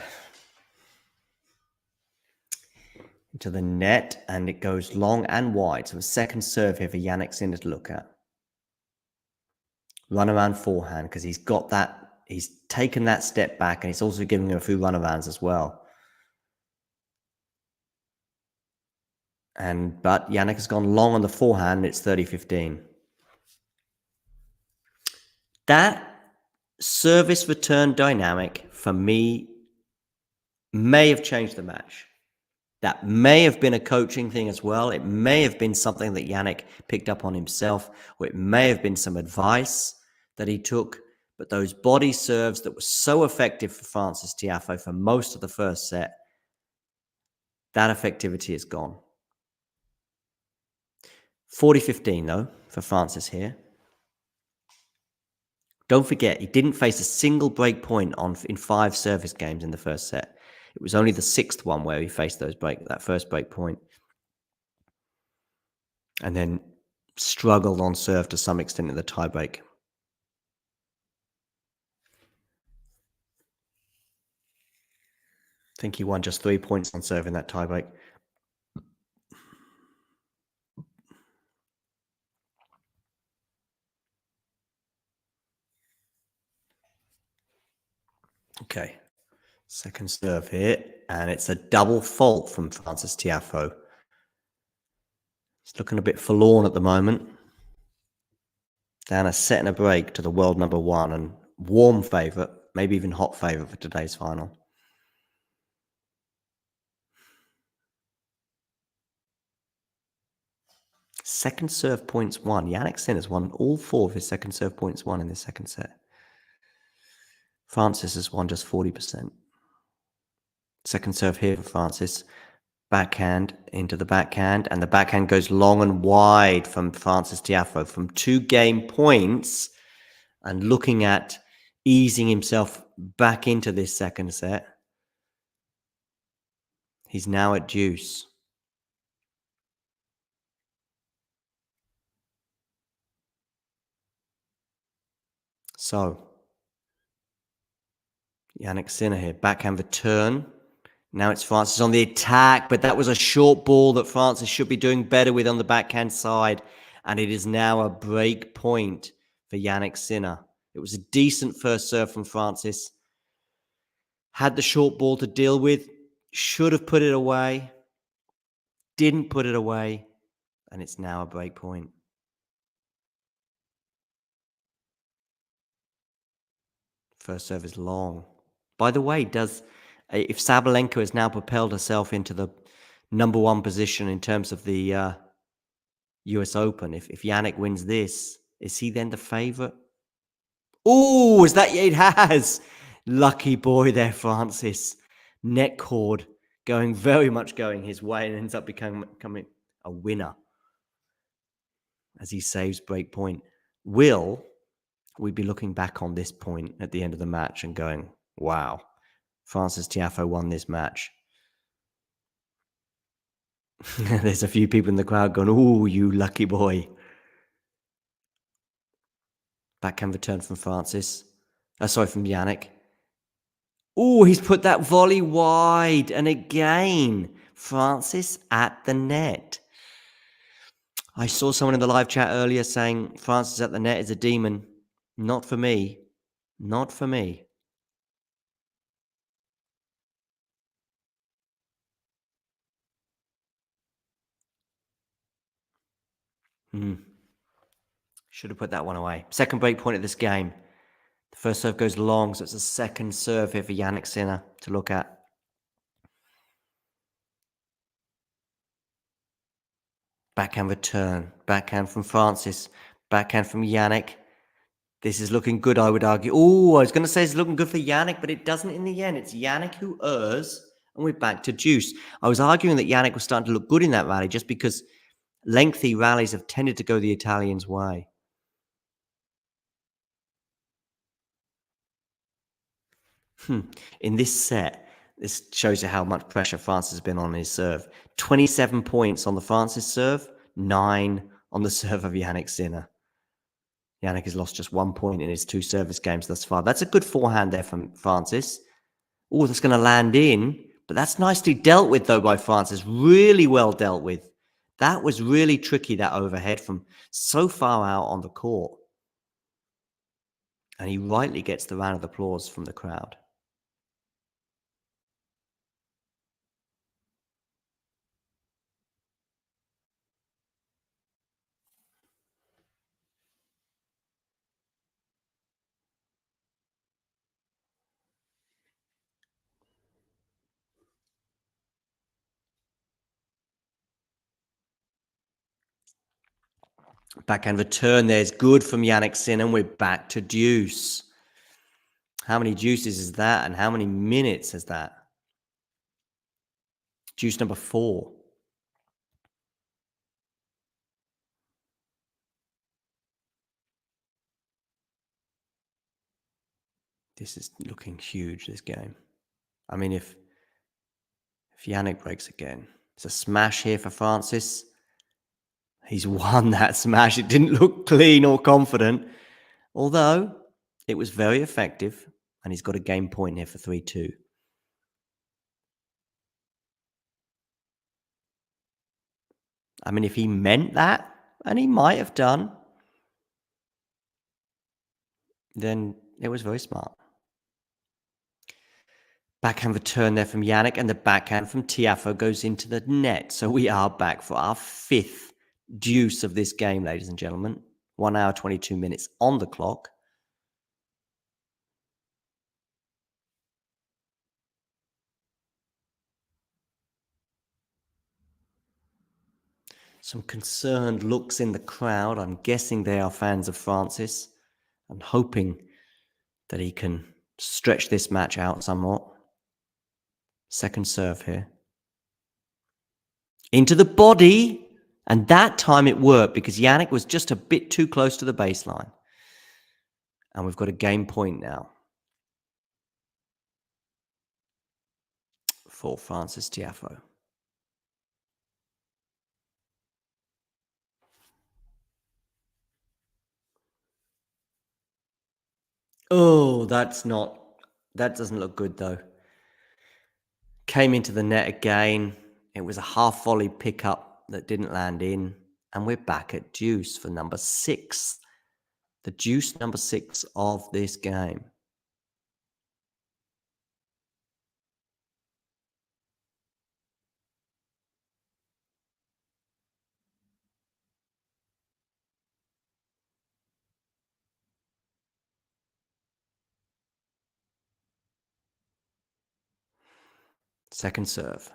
Into the net, and it goes long and wide. So a second serve here for Jannik Sinner to look at. Run around forehand, because he's got that. He's taken that step back, and he's also giving him a few runarounds as well. But Jannik has gone long on the forehand. It's 30-15. That service return dynamic for me may have changed the match. That may have been a coaching thing as well. It may have been something that Jannik picked up on himself, or it may have been some advice that he took. But those body serves that were so effective for Francis Tiafoe for most of the first set, that effectivity is gone. 40-15 though for Francis here. Don't forget, he didn't face a single break point in 5 service games in the first set. It was only the 6th one where he faced that first break point. And then struggled on serve to some extent in the tiebreak. I think he won just 3 points on serve in that tiebreak. Okay, second serve here, and it's a double fault from Francis Tiafoe. He's looking a bit forlorn at the moment. Down a set and a break to the world number 1 and warm favourite, maybe even hot favourite for today's final. Second serve points won. Jannik Sinner's won all 4 of his second serve points won in this second set. Francis has won just 40%. Second serve here for Francis. Backhand into the backhand, and the backhand goes long and wide from Francis Tiafoe from 2 game points, and looking at easing himself back into this second set. He's now at deuce. So, Jannik Sinner here, backhand return. Now it's Francis on the attack, but that was a short ball that Francis should be doing better with on the backhand side. And it is now a break point for Jannik Sinner. It was a decent first serve from Francis. Had the short ball to deal with, should have put it away, didn't put it away, and it's now a break point. First serve is long. By the way, if Sabalenka has now propelled herself into the number 1 position in terms of the US Open, if Jannik wins this, is he then the favourite? Oh, is that it? Has. Lucky boy there, Francis. Net cord very much going his way, and ends up becoming a winner as he saves break point. Will we be looking back on this point at the end of the match and going, wow, Francis Tiafoe won this match? There's a few people in the crowd going, oh, you lucky boy. Backhand return from Francis. From Jannik. Oh, he's put that volley wide. And again, Francis at the net. I saw someone in the live chat earlier saying Francis at the net is a demon. Not for me. Not for me. Should have put that one away. Second break point of this game. The first serve goes long, so it's a second serve here for Jannik Sinner to look at. Backhand return. Backhand from Francis. Backhand from Jannik. This is looking good, I would argue. Oh, I was going to say it's looking good for Jannik, but it doesn't in the end. It's Jannik who errs, and we're back to deuce. I was arguing that Jannik was starting to look good in that rally just because lengthy rallies have tended to go the Italians' way. In this set, this shows you how much pressure Francis has been on his serve. 27 points on the Francis serve, 9 on the serve of Jannik Sinner. Jannik has lost just 1 point in his 2 service games thus far. That's a good forehand there from Francis. Oh, that's going to land in, but that's nicely dealt with, though, by Francis. Really well dealt with. That was really tricky, that overhead from so far out on the court. And he rightly gets the round of applause from the crowd. Backhand return there is good from Jannik Sinner, and we're back to deuce. How many deuces is that, and how many minutes is that? Deuce number 4. This is looking huge, this game. I mean, if Jannik breaks again, it's a smash here for Francis. He's won that smash. It didn't look clean or confident, although it was very effective, and he's got a game point here for 3-2. I mean, if he meant that, and he might have done, then it was very smart. Backhand return there from Jannik, and the backhand from Tiafoe goes into the net. So we are back for our 5th deuce of this game, ladies and gentlemen. 1 hour, 22 minutes on the clock. Some concerned looks in the crowd. I'm guessing they are fans of Francis and hoping that he can stretch this match out somewhat. Second serve here. Into the body. And that time it worked because Jannik was just a bit too close to the baseline. And we've got a game point now for Francis Tiafoe. Oh, that doesn't look good though. Came into the net again. It was a half volley pickup that didn't land in. And we're back at deuce for number 6. The deuce number 6 of this game. Second serve.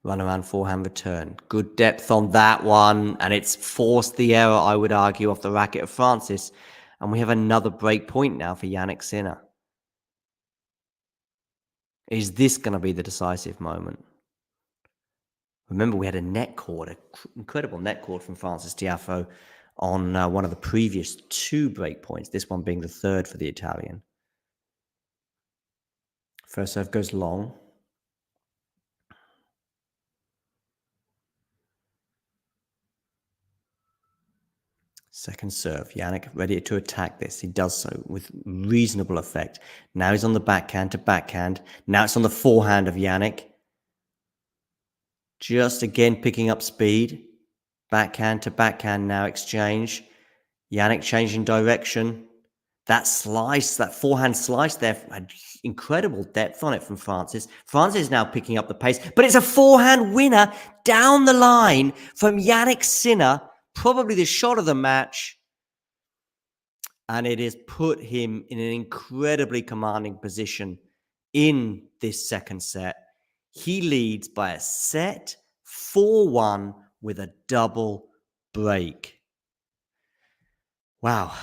Run around forehand return. Good depth on that one. And it's forced the error, I would argue, off the racket of Francis. And we have another break point now for Jannik Sinner. Is this going to be the decisive moment? Remember, we had a net cord, an incredible net cord from Francis Tiafoe on one of the previous 2 break points, this one being the 3rd for the Italian. First serve goes long. Second serve, Jannik ready to attack this. He does so with reasonable effect. Now he's on the backhand to backhand. Now it's on the forehand of Jannik. Just again picking up speed. Backhand to backhand now exchange. Jannik changing direction. That slice, that forehand slice there had incredible depth on it from Francis. Francis is now picking up the pace, but it's a forehand winner down the line from Jannik Sinner, probably the shot of the match. And it has put him in an incredibly commanding position in this second set. He leads by a set 4-1 with a double break. Wow.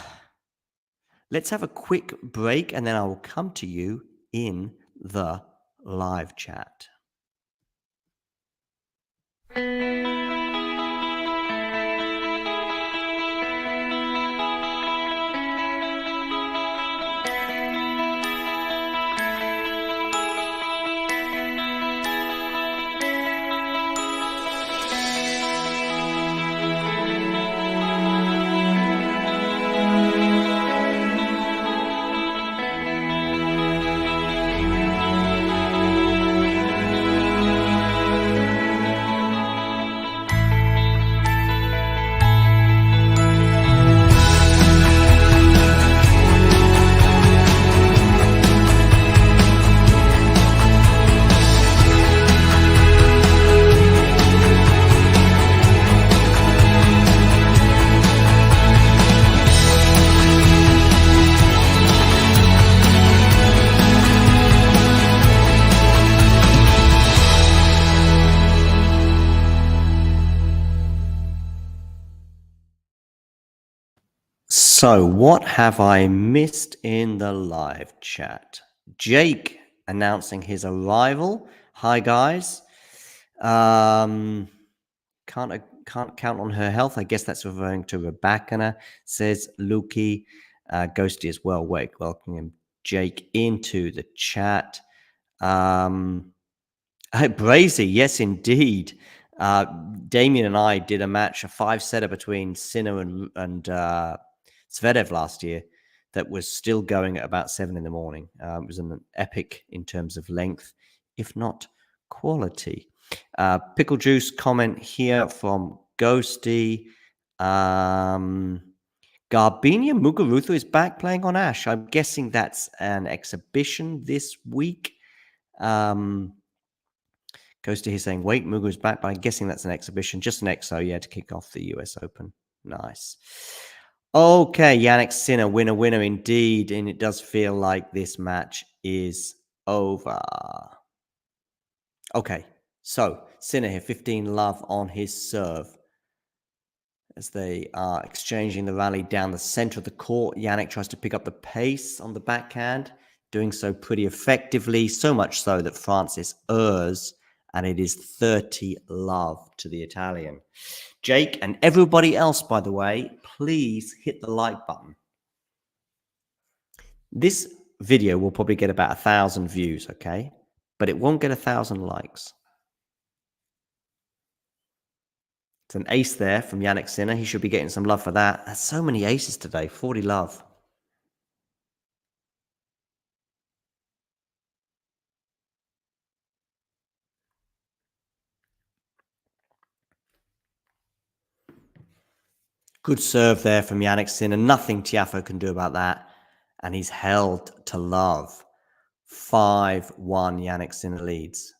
Let's have a quick break and then I will come to you in the live chat. So, what have I missed in the live chat? Jake announcing his arrival. Hi, guys. Can't count on her health. I guess that's referring to Rebecca, says Lukey. Ghosty as well. Welcoming Jake into the chat. Brazy, yes, indeed. Damien and I did a match, a 5-setter between Sinner and Zverev last year that was still going at about 7 in the morning. It was an epic in terms of length, if not quality. Pickle Juice comment here from Ghosty. Garbinia Muguruza is back playing on Ash. I'm guessing that's an exhibition this week. Ghosty here saying, wait, Muguruza's back, but I'm guessing that's an exhibition, just an XO, yeah, to kick off the US Open. Nice. Okay, Jannik Sinner, winner indeed. And it does feel like this match is over. Okay, so Sinner here, 15 love on his serve. As they are exchanging the rally down the center of the court, Jannik tries to pick up the pace on the backhand, doing so pretty effectively, so much so that Francis errs, and it is 30 love to the Italian. Jake and everybody else, by the way, please hit the like button. This video will probably get about 1,000 views, okay? But it won't get 1,000 likes. It's an ace there from Jannik Sinner. He should be getting some love for that. There's so many aces today, 40 love. Good serve there from Jannik Sinner. Nothing Tiafoe can do about that. And he's held to love. 5-1 Jannik Sinner leads.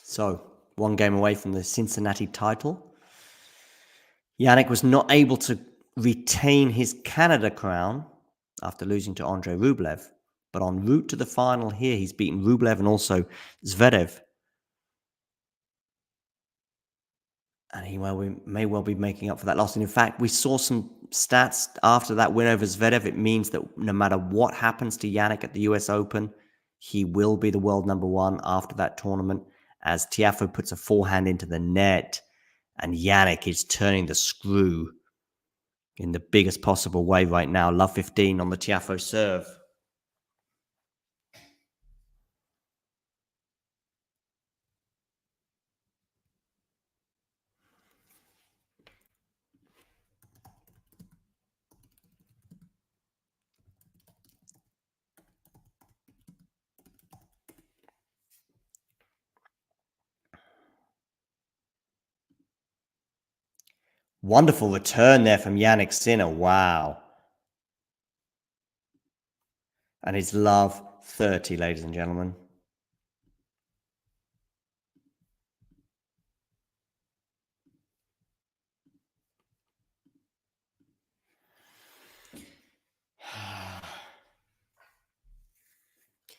So, one game away from the Cincinnati title. Jannik was not able to retain his Canada crown after losing to Andrei Rublev. But en route to the final here, he's beaten Rublev and also Zverev. And he may well be making up for that loss. And in fact, we saw some stats after that win over Zverev. It means that no matter what happens to Jannik at the US Open, he will be the world number one after that tournament, as Tiafoe puts a forehand into the net and Jannik is turning the screw in the biggest possible way right now. Love 15 on the Tiafoe serve. Wonderful return there from Jannik Sinner. Wow. And his love 30, ladies and gentlemen.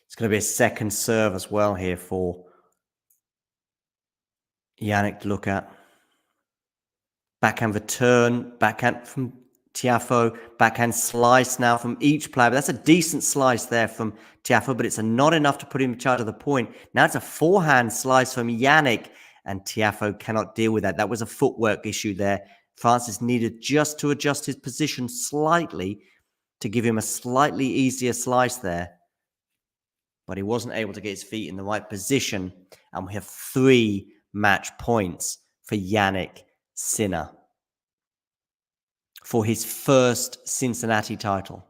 It's going to be a second serve as well here for Jannik to look at. Backhand return, backhand from Tiafoe, backhand slice now from each player. But that's a decent slice there from Tiafoe, but it's not enough to put him in charge of the point. Now it's a forehand slice from Jannik, and Tiafoe cannot deal with that. That was a footwork issue there. Francis needed just to adjust his position slightly to give him a slightly easier slice there. But he wasn't able to get his feet in the right position. And we have 3 match points for Jannik Sinner for his first Cincinnati title.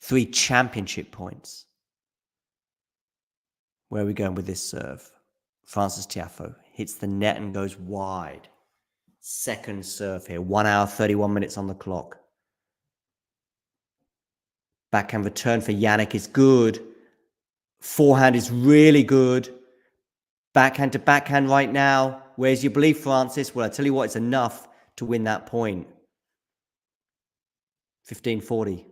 3 championship points. Where are we going with this serve? Francis Tiafoe hits the net and goes wide. Second serve here. 1 hour, 31 minutes on the clock. Backhand return for Jannik is good. Forehand is really good. Backhand to backhand right now. Where's your belief, Francis? Well, I tell you what, it's enough to win that point. 15-40.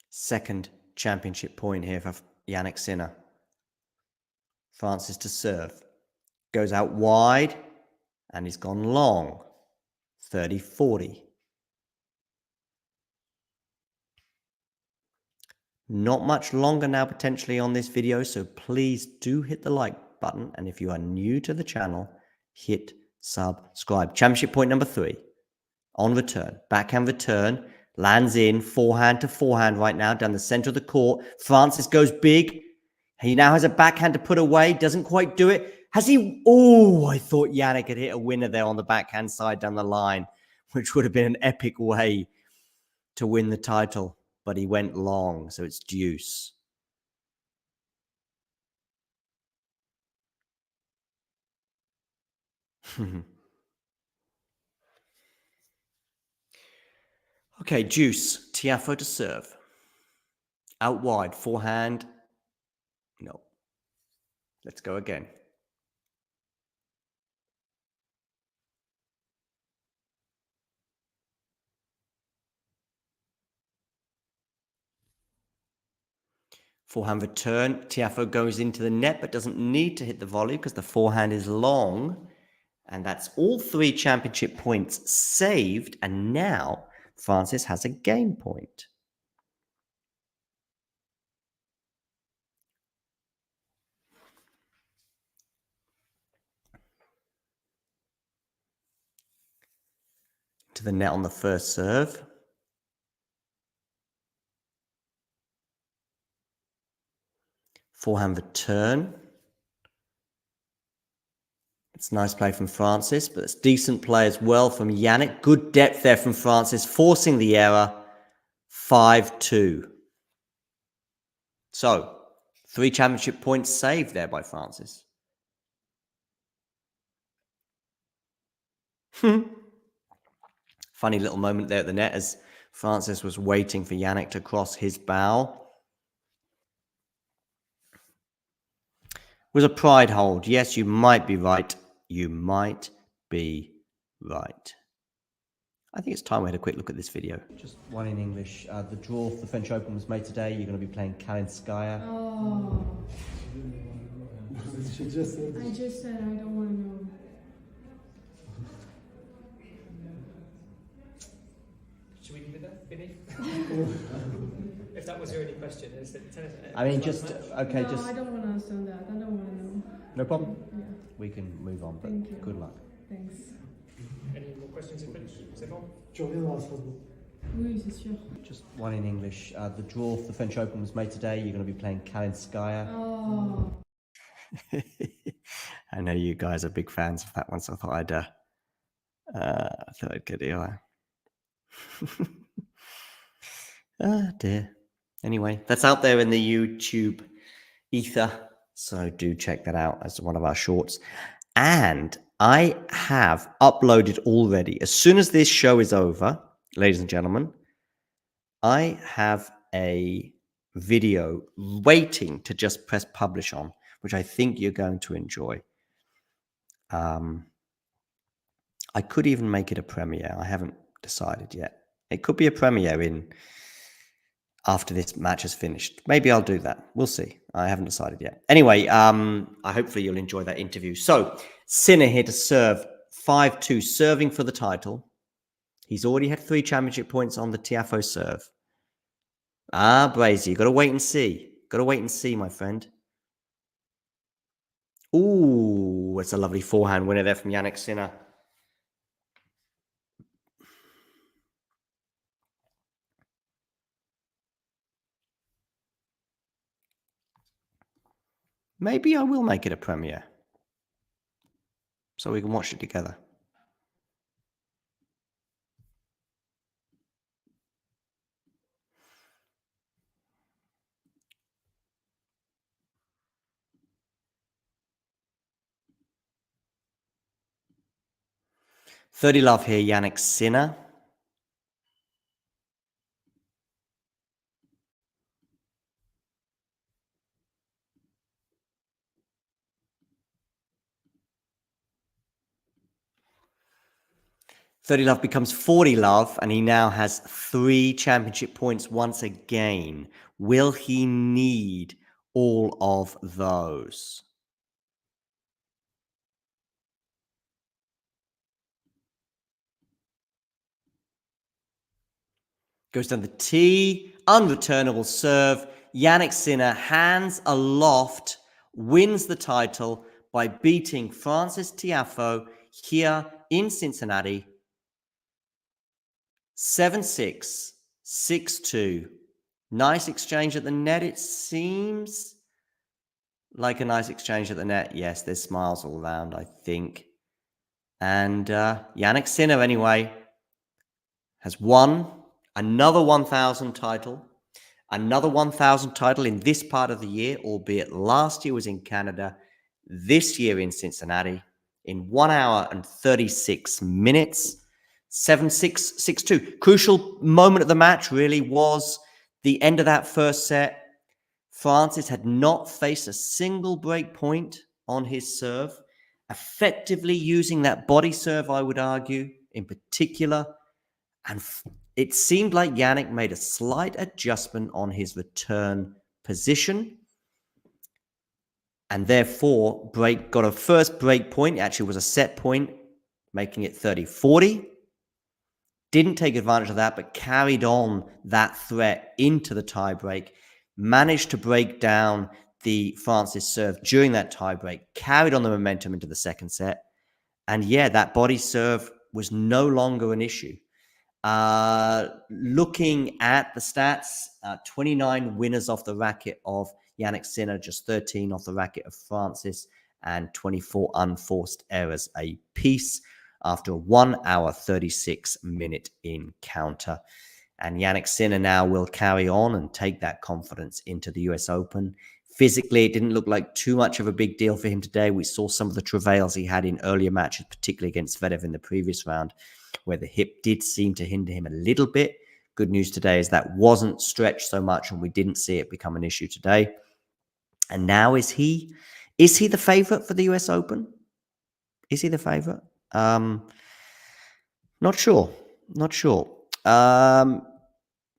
Second championship point here for Jannik Sinner. Francis to serve. Goes out wide and he's gone long. 30-40. Not much longer now potentially on this video, so please do hit the like button. And if you are new to the channel, hit subscribe. Championship point number 3. On return. Backhand return. Lands in. Forehand to forehand right now down the center of the court. Francis goes big. He now has a backhand to put away. Doesn't quite do it. Has he? Oh, I thought Jannik had hit a winner there on the backhand side down the line, which would have been an epic way to win the title. But he went long, so it's deuce. Okay, deuce. Tiafoe to serve. Out wide. Forehand. No. Let's go again. Forehand return. Tiafoe goes into the net, but doesn't need to hit the volley because the forehand is long. And that's all 3 championship points saved. And now Francis has a game point. To the net on the first serve. Forehand return. It's nice play from Francis, but it's decent play as well from Jannik. Good depth there from Francis, forcing the error. 5-2. So, 3 championship points saved there by Francis. Funny little moment there at the net as Francis was waiting for Jannik to cross his bow. Was a pride hold. Yes, you might be right. You might be right. I think it's time we had a quick look at this video. Just one in English. The draw for the French Open was made today. You're going to be playing Kalinskaya. Oh. I just said I don't want to know. Should we leave it there, Vinny? If that was your only question, is it tennis? I mean, just, okay, No, just... I don't want to understand that. I don't want to know. No problem. Yeah. We can move on, but Thank you. good luck. Thanks. Any more questions in French? C'est bon? Tu reviendras à Strasbourg. Oui, c'est sûr. Just one in English. The draw for the French Open was made today. You're going to be playing Kalinskaya. Oh. I know you guys are big fans of that one, so I thought I'd get it. Ah, dear. Anyway, that's out there in the YouTube ether, so do check that out as one of our shorts. And I have uploaded already. As soon as this show is over, ladies and gentlemen, I have a video waiting to just press publish on, which I think you're going to enjoy. I could even make it a premiere. I haven't decided yet. It could be a premiere after this match is finished. Maybe I'll do that. We'll see. I haven't decided yet. Anyway, hopefully you'll enjoy that interview. So, Sinner here to serve 5-2, serving for the title. He's already had 3 championship points on the Tiafoe serve. Ah, Brazy, you got to wait and see. Got to wait and see, my friend. Ooh, it's a lovely forehand winner there from Jannik Sinner. Maybe I will make it a premiere, so we can watch it together. $30 love here, Jannik Sinner. $30 love becomes $40 love, and he now has 3 championship points once again. Will he need all of those? Goes down the tee, unreturnable serve. Jannik Sinner, hands aloft, wins the title by beating Francis Tiafoe here in Cincinnati. 7-6, 6-2. Nice exchange at the net, it seems. Like a nice exchange at the net. Yes, there's smiles all around, I think. And Jannik Sinner, anyway, has won another 1,000 title. Another 1,000 title in this part of the year, albeit last year was in Canada, this year in Cincinnati, in 1 hour and 36 minutes. 7-6, 6-2. Crucial moment of the match really was the end of that first set. Francis had not faced a single break point on his serve, effectively using that body serve, I would argue, in particular. And it seemed like Jannik made a slight adjustment on his return position and therefore got a first break point. It actually was a set point, making it 30-40. Didn't take advantage of that, but carried on that threat into the tiebreak. Managed to break down the Francis serve during that tiebreak, carried on the momentum into the second set. And yeah, that body serve was no longer an issue. Looking at the stats, 29 winners off the racket of Jannik Sinner, just 13 off the racket of Francis, and 24 unforced errors apiece after a 1 hour 36 minute encounter. And Jannik Sinner now will carry on and take that confidence into the US Open. Physically, it didn't look like too much of a big deal for him today. We saw some of the travails he had in earlier matches, particularly against Zverev in the previous round, where the hip did seem to hinder him a little bit. Good news today is that wasn't stretched so much, and we didn't see it become an issue today. And now is he the favorite for the US Open? Is he the favorite? Not sure.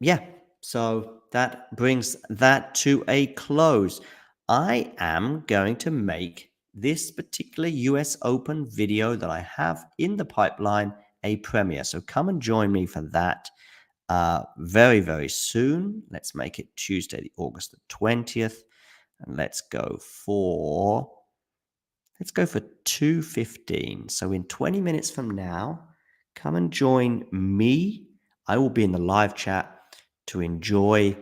Yeah, so that brings that to a close. I am going to make this particular US Open video that I have in the pipeline a premiere. So come and join me for that very, very soon. Let's make it Tuesday, August the 20th. And let's go for 2:15. So in 20 minutes from now, come and join me. I will be in the live chat to enjoy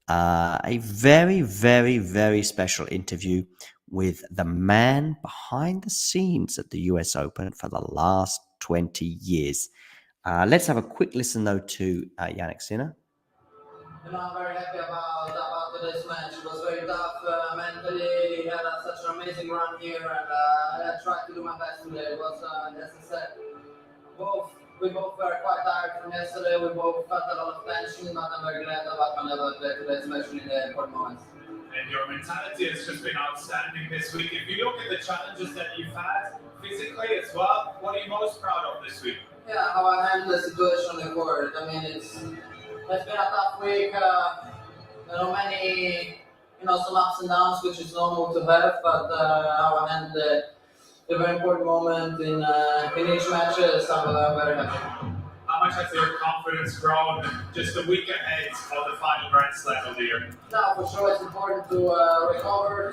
a very, very, very special interview with the man behind the scenes at the US Open for the last 20 years. Let's have a quick listen, though, to Jannik Sinner. I'm very happy about today's match. It was very tough mentally. He had such an amazing run here, and I tried to do my best today. It was, as I said, we both were quite tired from yesterday. We both felt a lot of tension, but I'm very glad about my level of play today, especially in the important moments. And your mentality has just been outstanding this week. If you look at the challenges that you've had physically as well, what are you most proud of this week? Yeah, how I handled the situation on the court. I mean, it's been a tough week. Many, some ups and downs, which is normal to have. But how I handled the very important moment in each match, I'm very happy. How much has your confidence grown just a week ahead of the final Grand Slam of the year? No, for sure, it's important to recover,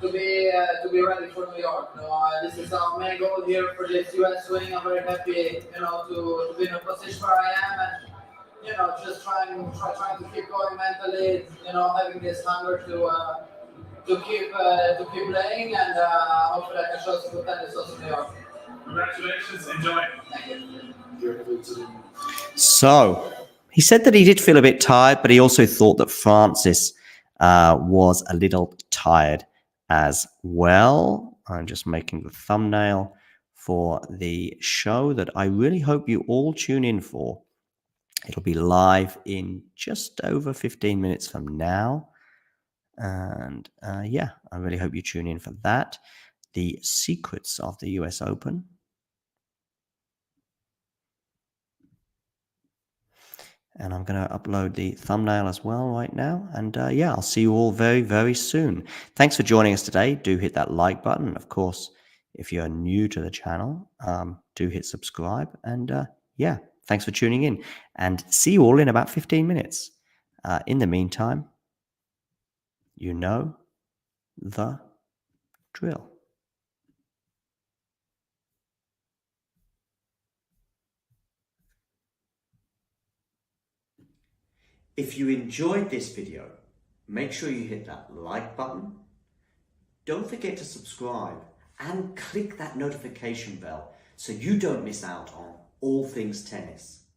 to be ready for New York. This is our main goal here for this US swing. I'm very happy, to be in a position where I am, and just trying to keep going mentally. Having this hunger to keep playing, and hopefully I can show some good tennis also in New York. Congratulations, enjoy. So he said that he did feel a bit tired, but he also thought that Francis was a little tired as well. I'm just making the thumbnail for the show that I really hope you all tune in for. It'll be live in just over 15 minutes from now. And yeah, I really hope you tune in for that. The secrets of the US Open. And I'm going to upload the thumbnail as well right now. And yeah, I'll see you all very, very soon. Thanks for joining us today. Do hit that like button. Of course, if you're new to the channel, do hit subscribe. And yeah, thanks for tuning in. And see you all in about 15 minutes. In the meantime, you know the drill. If you enjoyed this video, make sure you hit that like button. Don't forget to subscribe and click that notification bell so you don't miss out on all things tennis.